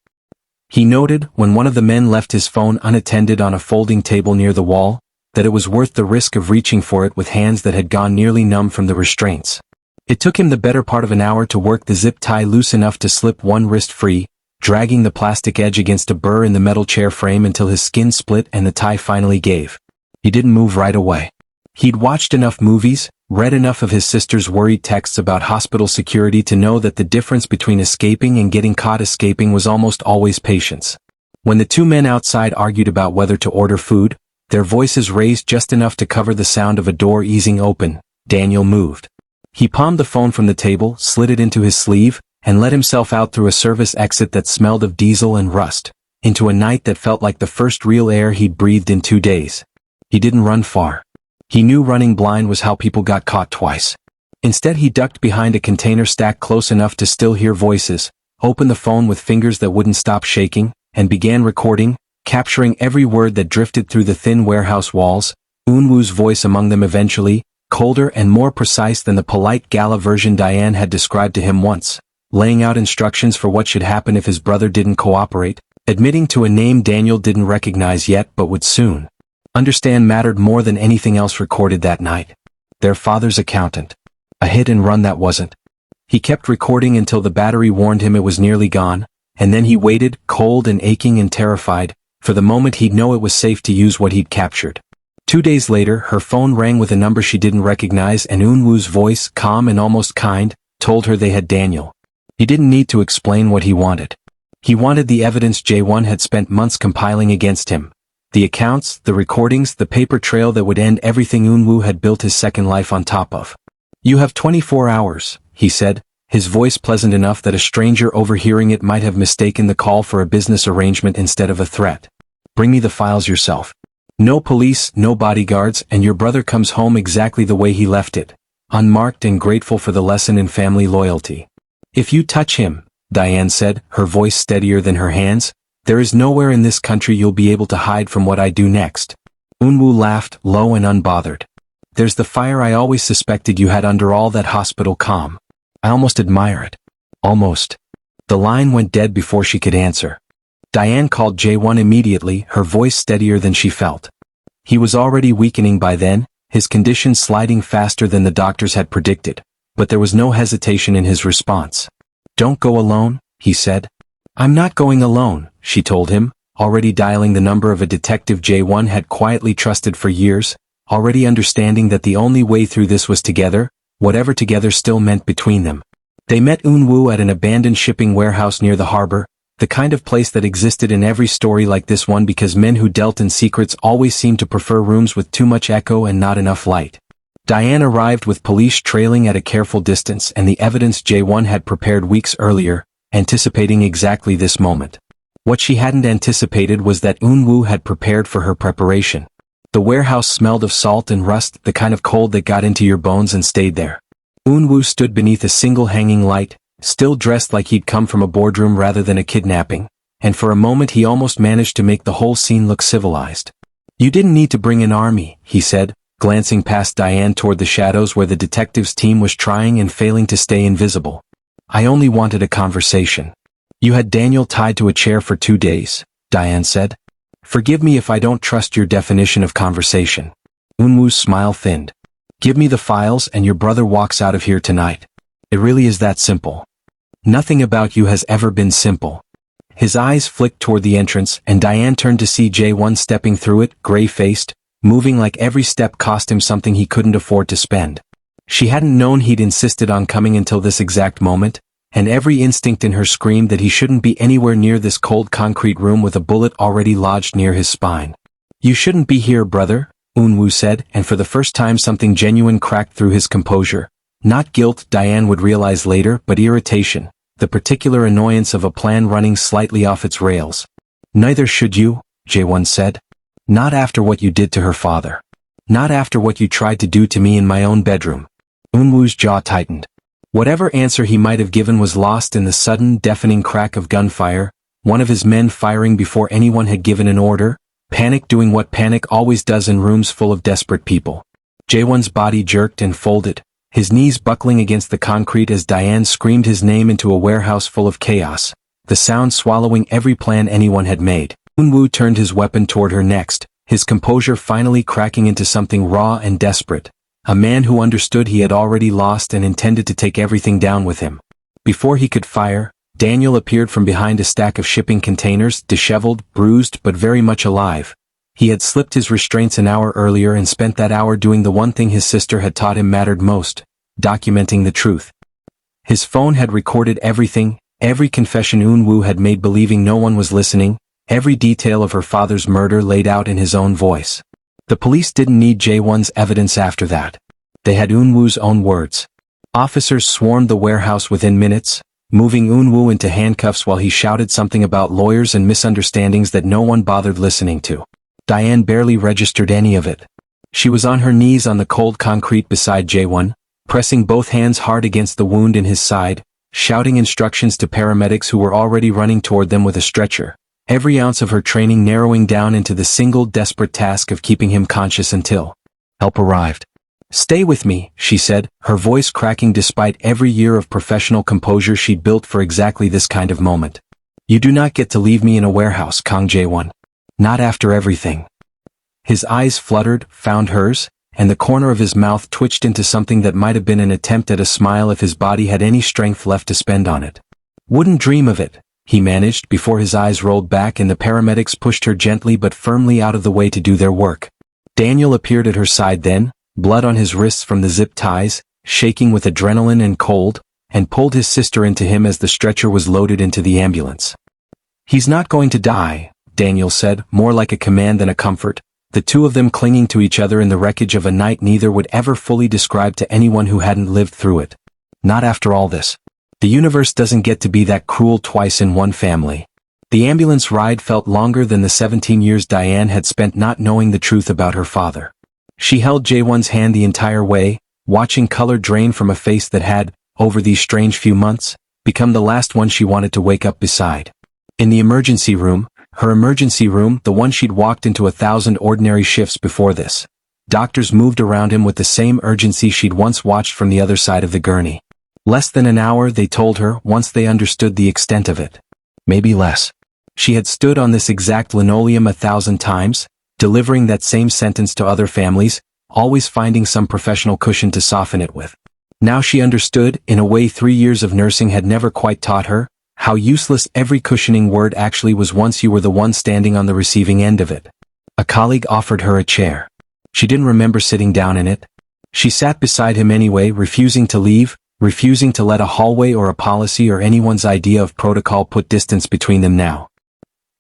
[SPEAKER 1] He noted, when one of the men left his phone unattended on a folding table near the wall, that it was worth the risk of reaching for it with hands that had gone nearly numb from the restraints. It took him the better part of an hour to work the zip tie loose enough to slip one wrist free, dragging the plastic edge against a burr in the metal chair frame until his skin split and the tie finally gave. He didn't move right away. He'd watched enough movies, read enough of his sister's worried texts about hospital security to know that the difference between escaping and getting caught escaping was almost always patience. When the 2 men outside argued about whether to order food, their voices raised just enough to cover the sound of a door easing open, Daniel moved. He palmed the phone from the table, slid it into his sleeve, and let himself out through a service exit that smelled of diesel and rust, into a night that felt like the first real air he'd breathed in 2 days. He didn't run far. He knew running blind was how people got caught twice. Instead he ducked behind a container stack close enough to still hear voices, opened the phone with fingers that wouldn't stop shaking, and began recording, capturing every word that drifted through the thin warehouse walls, Eunwoo's voice among them eventually, colder and more precise than the polite gala version Diane had described to him once, laying out instructions for what should happen if his brother didn't cooperate, admitting to a name Daniel didn't recognize yet but would soon understand mattered more than anything else recorded that night. Their father's accountant. A hit and run that wasn't. He kept recording until the battery warned him it was nearly gone, and then he waited, cold and aching and terrified, for the moment he'd know it was safe to use what he'd captured. 2 days later, her phone rang with a number she didn't recognize, and Eunwoo's voice, calm and almost kind, told her they had Daniel. He didn't need to explain what he wanted. He wanted the evidence Jae-won had spent months compiling against him. The accounts, the recordings, the paper trail that would end everything Eunwoo had built his second life on top of. "You have 24 hours, he said, his voice pleasant enough that a stranger overhearing it might have mistaken the call for a business arrangement instead of a threat. "Bring me the files yourself. No police, no bodyguards, and your brother comes home exactly the way he left it, unmarked and grateful for the lesson in family loyalty." "If you touch him," Diane said, her voice steadier than her hands, "there is nowhere in this country you'll be able to hide from what I do next." Eunwoo laughed, low and unbothered. "There's the fire I always suspected you had under all that hospital calm. I almost admire it." Almost. The line went dead before she could answer. Diane called Jae-won immediately, her voice steadier than she felt. He was already weakening by then, his condition sliding faster than the doctors had predicted, but there was no hesitation in his response. "Don't go alone," he said. "I'm not going alone," she told him, already dialing the number of a detective Jae-won had quietly trusted for years, already understanding that the only way through this was together, whatever together still meant between them. They met Eunwoo at an abandoned shipping warehouse near the harbor, the kind of place that existed in every story like this one because men who dealt in secrets always seemed to prefer rooms with too much echo and not enough light. Diane arrived with police trailing at a careful distance and the evidence Jae-won had prepared weeks earlier, anticipating exactly this moment. What she hadn't anticipated was that Eunwoo had prepared for her preparation. The warehouse smelled of salt and rust, the kind of cold that got into your bones and stayed there. Eunwoo stood beneath a single hanging light, still dressed like he'd come from a boardroom rather than a kidnapping, and for a moment he almost managed to make the whole scene look civilized. "You didn't need to bring an army," he said, glancing past Diane toward the shadows where the detectives' team was trying and failing to stay invisible. "I only wanted a conversation." "You had Daniel tied to a chair for 2 days, Diane said. "Forgive me if I don't trust your definition of conversation." Eunwoo's smile thinned. "Give me the files and your brother walks out of here tonight. It really is that simple." "Nothing about you has ever been simple." His eyes flicked toward the entrance and Diane turned to see Jae-won stepping through it, gray-faced, moving like every step cost him something he couldn't afford to spend. She hadn't known he'd insisted on coming until this exact moment, and every instinct in her screamed that he shouldn't be anywhere near this cold concrete room with a bullet already lodged near his spine. "You shouldn't be here, brother," Eunwoo said, and for the first time something genuine cracked through his composure. Not guilt, Diane would realize later, but irritation, the particular annoyance of a plan running slightly off its rails. "Neither should you," Jae-won said. "Not after what you did to her father. Not after what you tried to do to me in my own bedroom." Eunwoo's jaw tightened. Whatever answer he might have given was lost in the sudden, deafening crack of gunfire, one of his men firing before anyone had given an order, panic doing what panic always does in rooms full of desperate people. Jae-won's body jerked and folded, his knees buckling against the concrete as Diane screamed his name into a warehouse full of chaos, the sound swallowing every plan anyone had made. Eunwoo turned his weapon toward her next, his composure finally cracking into something raw and desperate. A man who understood he had already lost and intended to take everything down with him. Before he could fire, Daniel appeared from behind a stack of shipping containers, disheveled, bruised, but very much alive. He had slipped his restraints an hour earlier and spent that hour doing the one thing his sister had taught him mattered most, documenting the truth. His phone had recorded everything, every confession Eunwoo had made believing no one was listening, every detail of her father's murder laid out in his own voice. The police didn't need Jae-won's evidence after that. They had Eunwoo's own words. Officers swarmed the warehouse within minutes, moving Eunwoo into handcuffs while he shouted something about lawyers and misunderstandings that no one bothered listening to. Diane barely registered any of it. She was on her knees on the cold concrete beside Jae-won, pressing both hands hard against the wound in his side, shouting instructions to paramedics who were already running toward them with a stretcher, every ounce of her training narrowing down into the single desperate task of keeping him conscious until help arrived. "Stay with me," she said, her voice cracking despite every year of professional composure she'd built for exactly this kind of moment. "You do not get to leave me in a warehouse, Kang Jae-won. Not after everything." His eyes fluttered, found hers, and the corner of his mouth twitched into something that might have been an attempt at a smile if his body had any strength left to spend on it. "Wouldn't dream of it," he managed before his eyes rolled back and the paramedics pushed her gently but firmly out of the way to do their work. Daniel appeared at her side then, blood on his wrists from the zip ties, shaking with adrenaline and cold, and pulled his sister into him as the stretcher was loaded into the ambulance. "He's not going to die," Daniel said, more like a command than a comfort, the two of them clinging to each other in the wreckage of a night neither would ever fully describe to anyone who hadn't lived through it. Not after all this. The universe doesn't get to be that cruel twice in one family. The ambulance ride felt longer than the 17 years Diane had spent not knowing the truth about her father. She held Jae-won's hand the entire way, watching color drain from a face that had, over these strange few months, become the last one she wanted to wake up beside. In the emergency room, her emergency room, the one she'd walked into 1,000 ordinary shifts before this, doctors moved around him with the same urgency she'd once watched from the other side of the gurney. Less than an hour, they told her, once they understood the extent of it. Maybe less. She had stood on this exact linoleum 1,000 times, delivering that same sentence to other families, always finding some professional cushion to soften it with. Now she understood, in a way 3 years of nursing had never quite taught her, how useless every cushioning word actually was once you were the one standing on the receiving end of it. A colleague offered her a chair. She didn't remember sitting down in it. She sat beside him anyway, refusing to leave, refusing to let a hallway or a policy or anyone's idea of protocol put distance between them now.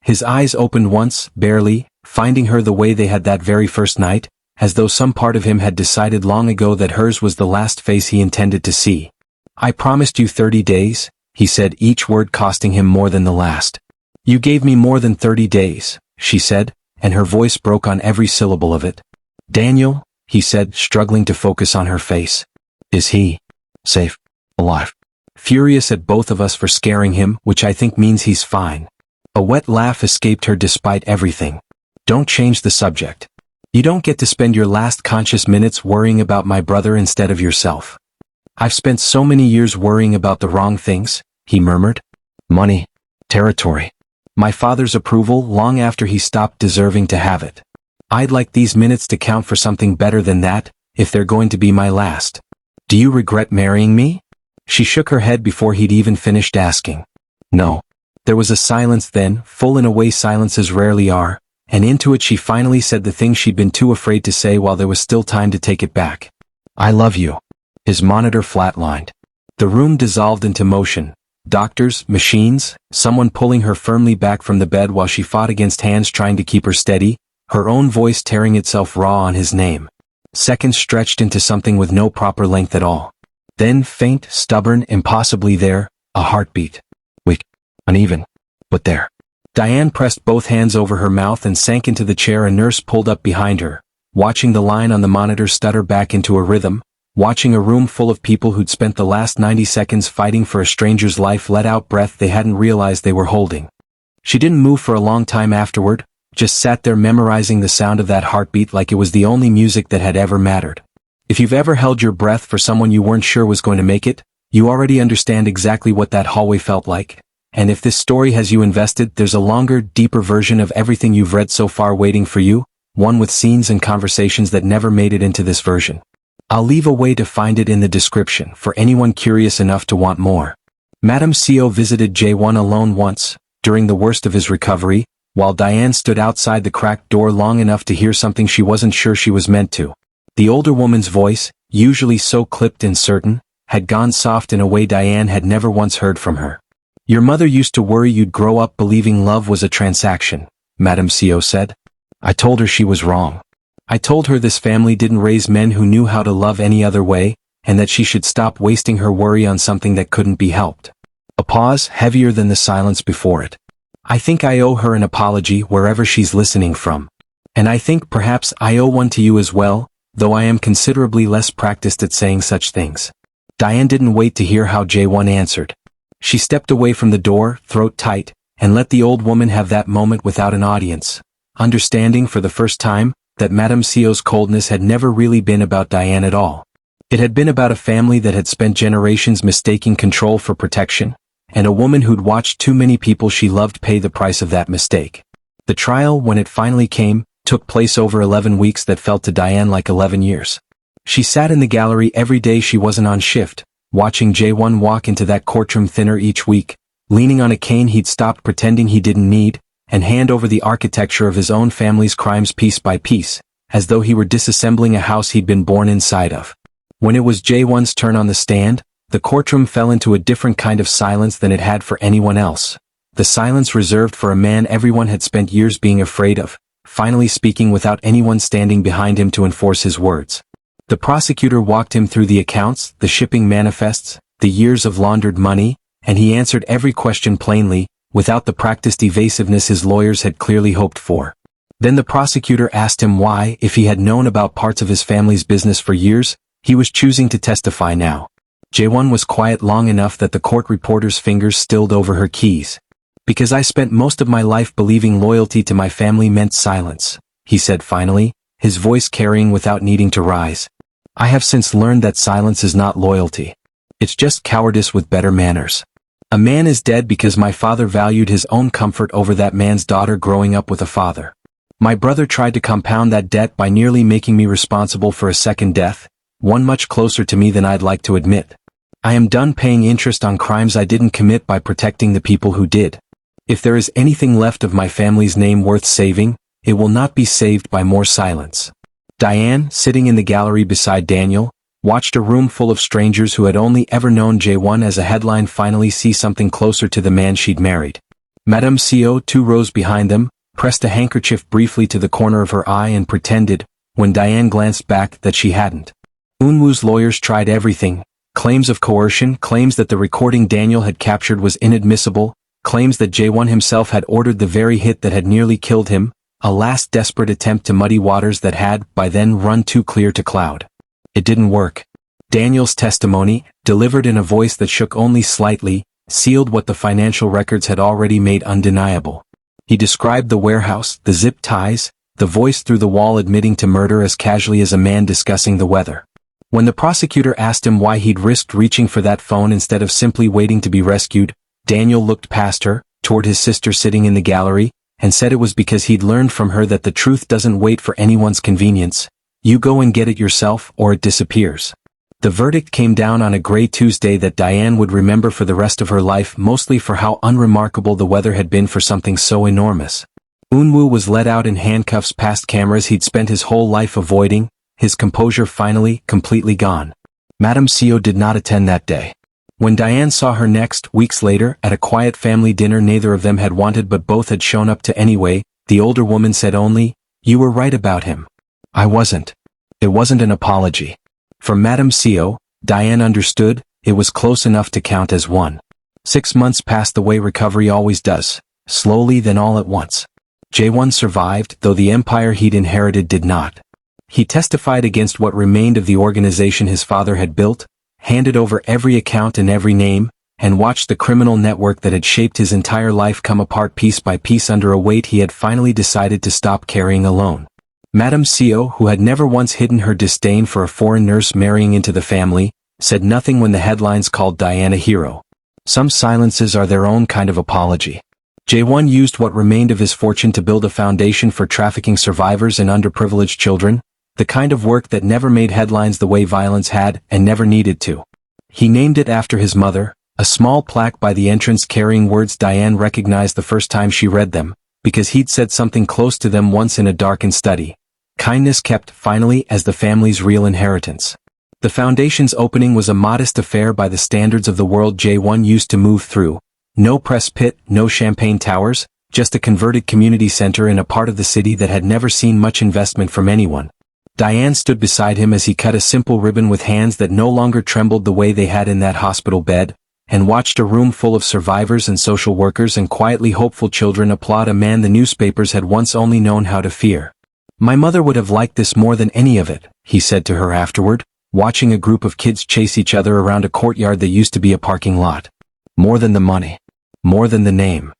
[SPEAKER 1] His eyes opened once, barely, finding her the way they had that very first night, as though some part of him had decided long ago that hers was the last face he intended to see. "I promised you 30 days, he said, each word costing him more than the last. "You gave me more than 30 days, she said, and her voice broke on every syllable of it. "Daniel," he said, struggling to focus on her face. "Is he safe? Alive?" Furious at both of us for scaring him, which I think means he's fine. A wet laugh escaped her despite everything. "Don't change the subject. You don't get to spend your last conscious minutes worrying about my brother instead of yourself." "I've spent so many years worrying about the wrong things," he murmured. "Money, territory, my father's approval long after he stopped deserving to have it. I'd like these minutes to count for something better than that, if they're going to be my last. Do you regret marrying me?" She shook her head before he'd even finished asking. "No." There was a silence then, full in a way silences rarely are, and into it she finally said the thing she'd been too afraid to say while there was still time to take it back. "I love you." His monitor flatlined. The room dissolved into motion. Doctors, machines, someone pulling her firmly back from the bed while she fought against hands trying to keep her steady, her own voice tearing itself raw on his name. Seconds stretched into something with no proper length at all. Then faint, stubborn, impossibly there, a heartbeat. Weak, uneven, but there. Diane pressed both hands over her mouth and sank into the chair a nurse pulled up behind her, watching the line on the monitor stutter back into a rhythm, watching a room full of people who'd spent the last 90 seconds fighting for a stranger's life let out breath they hadn't realized they were holding. She didn't move for a long time afterward, just sat there memorizing the sound of that heartbeat like it was the only music that had ever mattered. If you've ever held your breath for someone you weren't sure was going to make it, you already understand exactly what that hallway felt like. And if this story has you invested, there's a longer, deeper version of everything you've read so far waiting for you, one with scenes and conversations that never made it into this version. I'll leave a way to find it in the description for anyone curious enough to want more. Madame Seo visited Jae-won alone once, during the worst of his recovery, while Diane stood outside the cracked door long enough to hear something she wasn't sure she was meant to. The older woman's voice, usually so clipped and certain, had gone soft in a way Diane had never once heard from her. "Your mother used to worry you'd grow up believing love was a transaction," Madame Seo said. "I told her she was wrong. I told her this family didn't raise men who knew how to love any other way, and that she should stop wasting her worry on something that couldn't be helped. A pause, heavier than the silence before it. I think I owe her an apology wherever she's listening from. And I think perhaps I owe one to you as well, though I am considerably less practiced at saying such things. Diane didn't wait to hear how Jae-won answered. She stepped away from the door, throat tight, and let the old woman have that moment without an audience, understanding for the first time that Madame Seo's coldness had never really been about Diane at all. It had been about a family that had spent generations mistaking control for protection, and a woman who'd watched too many people she loved pay the price of that mistake. The trial, when it finally came, took place over 11 weeks that felt to Diane like 11 years. She sat in the gallery every day she wasn't on shift, watching Jae-won walk into that courtroom thinner each week, leaning on a cane he'd stopped pretending he didn't need, and hand over the architecture of his own family's crimes piece by piece, as though he were disassembling a house he'd been born inside of. When it was Jae-won's turn on the stand, the courtroom fell into a different kind of silence than it had for anyone else. The silence reserved for a man everyone had spent years being afraid of, finally speaking without anyone standing behind him to enforce his words. The prosecutor walked him through the accounts, the shipping manifests, the years of laundered money, and he answered every question plainly, without the practiced evasiveness his lawyers had clearly hoped for. Then the prosecutor asked him why, if he had known about parts of his family's business for years, he was choosing to testify now. Jae-won was quiet long enough that the court reporter's fingers stilled over her keys. Because I spent most of my life believing loyalty to my family meant silence, he said finally, his voice carrying without needing to rise. I have since learned that silence is not loyalty. It's just cowardice with better manners. A man is dead because my father valued his own comfort over that man's daughter growing up with a father. My brother tried to compound that debt by nearly making me responsible for a second death, one much closer to me than I'd like to admit. I am done paying interest on crimes I didn't commit by protecting the people who did. If there is anything left of my family's name worth saving, it will not be saved by more silence. Diane, sitting in the gallery beside Daniel, watched a room full of strangers who had only ever known Jae-won as a headline finally see something closer to the man she'd married. Madame Seo, 2 rows behind them, pressed a handkerchief briefly to the corner of her eye and pretended, when Diane glanced back, that she hadn't. Eunwoo's lawyers tried everything. Claims of coercion, claims that the recording Daniel had captured was inadmissible, claims that Jae-won himself had ordered the very hit that had nearly killed him, a last desperate attempt to muddy waters that had, by then, run too clear to cloud. It didn't work. Daniel's testimony, delivered in a voice that shook only slightly, sealed what the financial records had already made undeniable. He described the warehouse, the zip ties, the voice through the wall admitting to murder as casually as a man discussing the weather. When the prosecutor asked him why he'd risked reaching for that phone instead of simply waiting to be rescued, Daniel looked past her, toward his sister sitting in the gallery, and said it was because he'd learned from her that the truth doesn't wait for anyone's convenience. You go and get it yourself, or it disappears. The verdict came down on a gray Tuesday that Diane would remember for the rest of her life, mostly for how unremarkable the weather had been for something so enormous. Eunwoo was led out in handcuffs past cameras he'd spent his whole life avoiding, his composure finally, completely gone. Madame Seo did not attend that day. When Diane saw her next, weeks later, at a quiet family dinner neither of them had wanted but both had shown up to anyway, the older woman said only, "You were right about him." "I wasn't." It wasn't an apology. From Madame Seo, Diane understood, it was close enough to count as one. 6 months passed the way recovery always does, slowly then all at once. Jae-won survived, though the empire he'd inherited did not. He testified against what remained of the organization his father had built, handed over every account and every name, and watched the criminal network that had shaped his entire life come apart piece by piece under a weight he had finally decided to stop carrying alone. Madame Seo, who had never once hidden her disdain for a foreign nurse marrying into the family, said nothing when the headlines called Diane a hero. Some silences are their own kind of apology. Jae-won used what remained of his fortune to build a foundation for trafficking survivors and underprivileged children, the kind of work that never made headlines the way violence had, and never needed to. He named it after his mother, a small plaque by the entrance carrying words Diane recognized the first time she read them, because he'd said something close to them once in a darkened study. Kindness kept, finally, as the family's real inheritance. The foundation's opening was a modest affair by the standards of the world Jae-won used to move through. No press pit, no champagne towers, just a converted community center in a part of the city that had never seen much investment from anyone. Diane stood beside him as he cut a simple ribbon with hands that no longer trembled the way they had in that hospital bed, and watched a room full of survivors and social workers and quietly hopeful children applaud a man the newspapers had once only known how to fear. "My mother would have liked this more than any of it," he said to her afterward, watching a group of kids chase each other around a courtyard that used to be a parking lot. "More than the money. More than the name.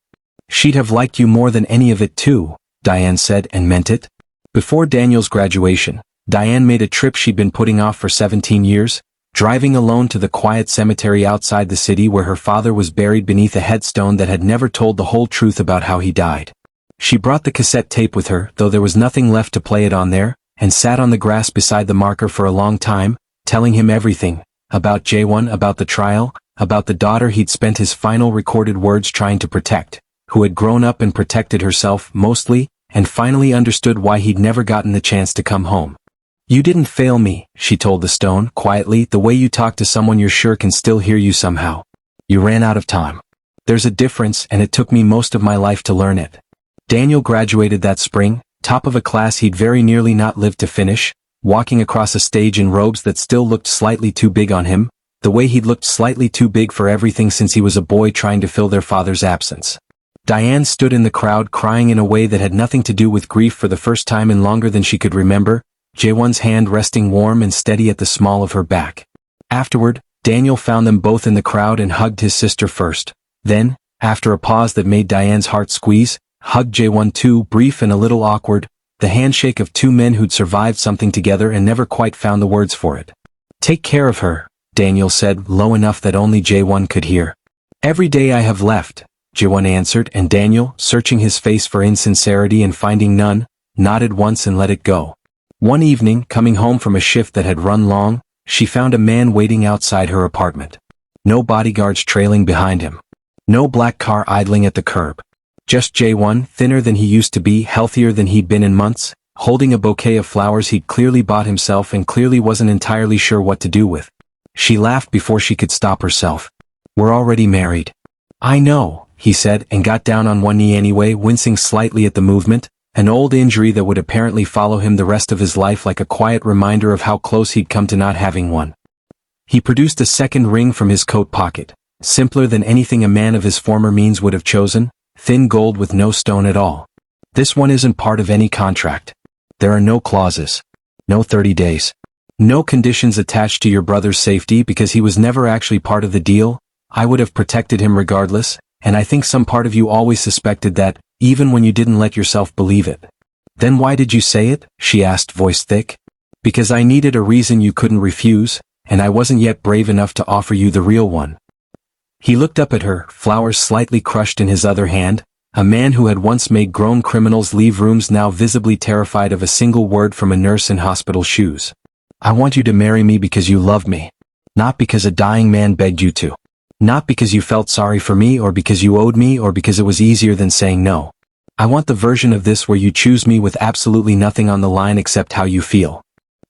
[SPEAKER 1] She'd have liked you more than any of it too," Diane said, and meant it. Before Daniel's graduation, Diane made a trip she'd been putting off for 17 years, driving alone to the quiet cemetery outside the city where her father was buried beneath a headstone that had never told the whole truth about how he died. She brought the cassette tape with her, though there was nothing left to play it on there, and sat on the grass beside the marker for a long time, telling him everything, about J1, about the trial, about the daughter he'd spent his final recorded words trying to protect, who had grown up and protected herself, mostly, and finally understood why he'd never gotten the chance to come home. "You didn't fail me," she told the stone, quietly, "the way you talk to someone you're sure can still hear you somehow. You ran out of time. There's a difference, and it took me most of my life to learn it." Daniel graduated that spring, top of a class he'd very nearly not lived to finish, walking across a stage in robes that still looked slightly too big on him, the way he'd looked slightly too big for everything since he was a boy trying to fill their father's absence. Diane stood in the crowd crying in a way that had nothing to do with grief for the first time in longer than she could remember, J1's hand resting warm and steady at the small of her back. Afterward, Daniel found them both in the crowd and hugged his sister first. Then, after a pause that made Diane's heart squeeze, hugged J1 too, brief and a little awkward, the handshake of two men who'd survived something together and never quite found the words for it. "Take care of her," Daniel said, low enough that only J1 could hear. "Every day I have left," J1 answered, and Daniel, searching his face for insincerity and finding none, nodded once and let it go. One evening, coming home from a shift that had run long, she found a man waiting outside her apartment. No bodyguards trailing behind him. No black car idling at the curb. Just J1, thinner than he used to be, healthier than he'd been in months, holding a bouquet of flowers he'd clearly bought himself and clearly wasn't entirely sure what to do with. She laughed before she could stop herself. "We're already married." "I know," he said, and got down on one knee anyway, wincing slightly at the movement, an old injury that would apparently follow him the rest of his life like a quiet reminder of how close he'd come to not having one. He produced a second ring from his coat pocket, simpler than anything a man of his former means would have chosen, thin gold with no stone at all. "This one isn't part of any contract. There are no clauses. No 30 days. No conditions attached to your brother's safety because he was never actually part of the deal. I would have protected him regardless, and I think some part of you always suspected that, even when you didn't let yourself believe it." "Then why did you say it?" she asked, voice thick. "Because I needed a reason you couldn't refuse, and I wasn't yet brave enough to offer you the real one." He looked up at her, flowers slightly crushed in his other hand, a man who had once made grown criminals leave rooms now visibly terrified of a single word from a nurse in hospital shoes. "I want you to marry me because you love me. Not because a dying man begged you to. Not because you felt sorry for me or because you owed me or because it was easier than saying no. I want the version of this where you choose me with absolutely nothing on the line except how you feel."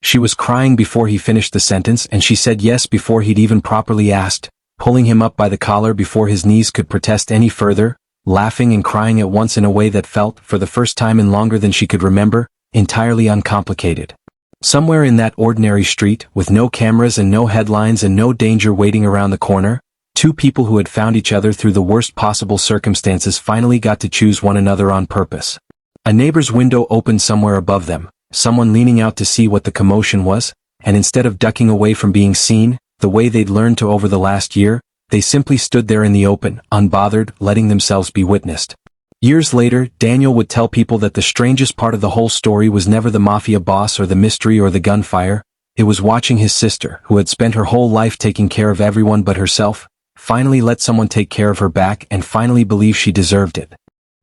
[SPEAKER 1] She was crying before he finished the sentence, and she said yes before he'd even properly asked, pulling him up by the collar before his knees could protest any further, laughing and crying at once in a way that felt, for the first time in longer than she could remember, entirely uncomplicated. Somewhere in that ordinary street, with no cameras and no headlines and no danger waiting around the corner, two people who had found each other through the worst possible circumstances finally got to choose one another on purpose. A neighbor's window opened somewhere above them, someone leaning out to see what the commotion was, and instead of ducking away from being seen, the way they'd learned to over the last year, they simply stood there in the open, unbothered, letting themselves be witnessed. Years later, Daniel would tell people that the strangest part of the whole story was never the mafia boss or the mystery or the gunfire, it was watching his sister, who had spent her whole life taking care of everyone but herself, finally let someone take care of her back and finally believe she deserved it.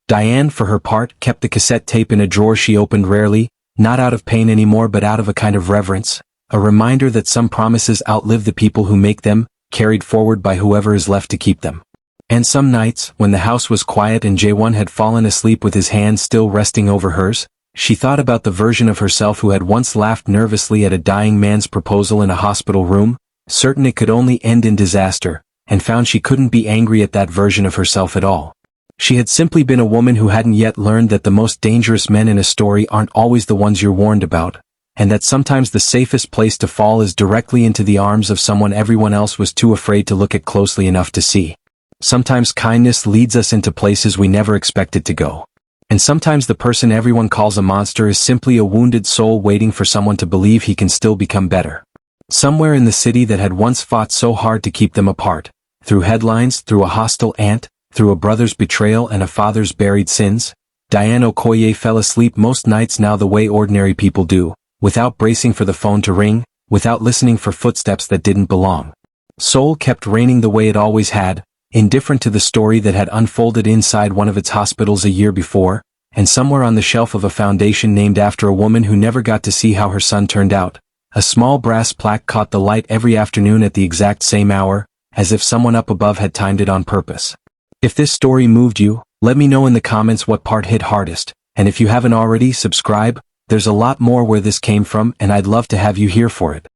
[SPEAKER 1] Diane, for her part, kept the cassette tape in a drawer she opened rarely, not out of pain anymore but out of a kind of reverence, a reminder that some promises outlive the people who make them, carried forward by whoever is left to keep them. And some nights, when the house was quiet and J1 had fallen asleep with his hand still resting over hers, she thought about the version of herself who had once laughed nervously at a dying man's proposal in a hospital room, certain it could only end in disaster, and found she couldn't be angry at that version of herself at all. She had simply been a woman who hadn't yet learned that the most dangerous men in a story aren't always the ones you're warned about, and that sometimes the safest place to fall is directly into the arms of someone everyone else was too afraid to look at closely enough to see. Sometimes kindness leads us into places we never expected to go. And sometimes the person everyone calls a monster is simply a wounded soul waiting for someone to believe he can still become better. Somewhere in the city that had once fought so hard to keep them apart, through headlines, through a hostile aunt, through a brother's betrayal and a father's buried sins, Diane Okoye fell asleep most nights now the way ordinary people do, without bracing for the phone to ring, without listening for footsteps that didn't belong. Seoul kept raining the way it always had, indifferent to the story that had unfolded inside one of its hospitals a year before, and somewhere on the shelf of a foundation named after a woman who never got to see how her son turned out, a small brass plaque caught the light every afternoon at the exact same hour, as if someone up above had timed it on purpose. If this story moved you, let me know in the comments what part hit hardest, and if you haven't already, subscribe. There's a lot more where this came from and I'd love to have you here for it.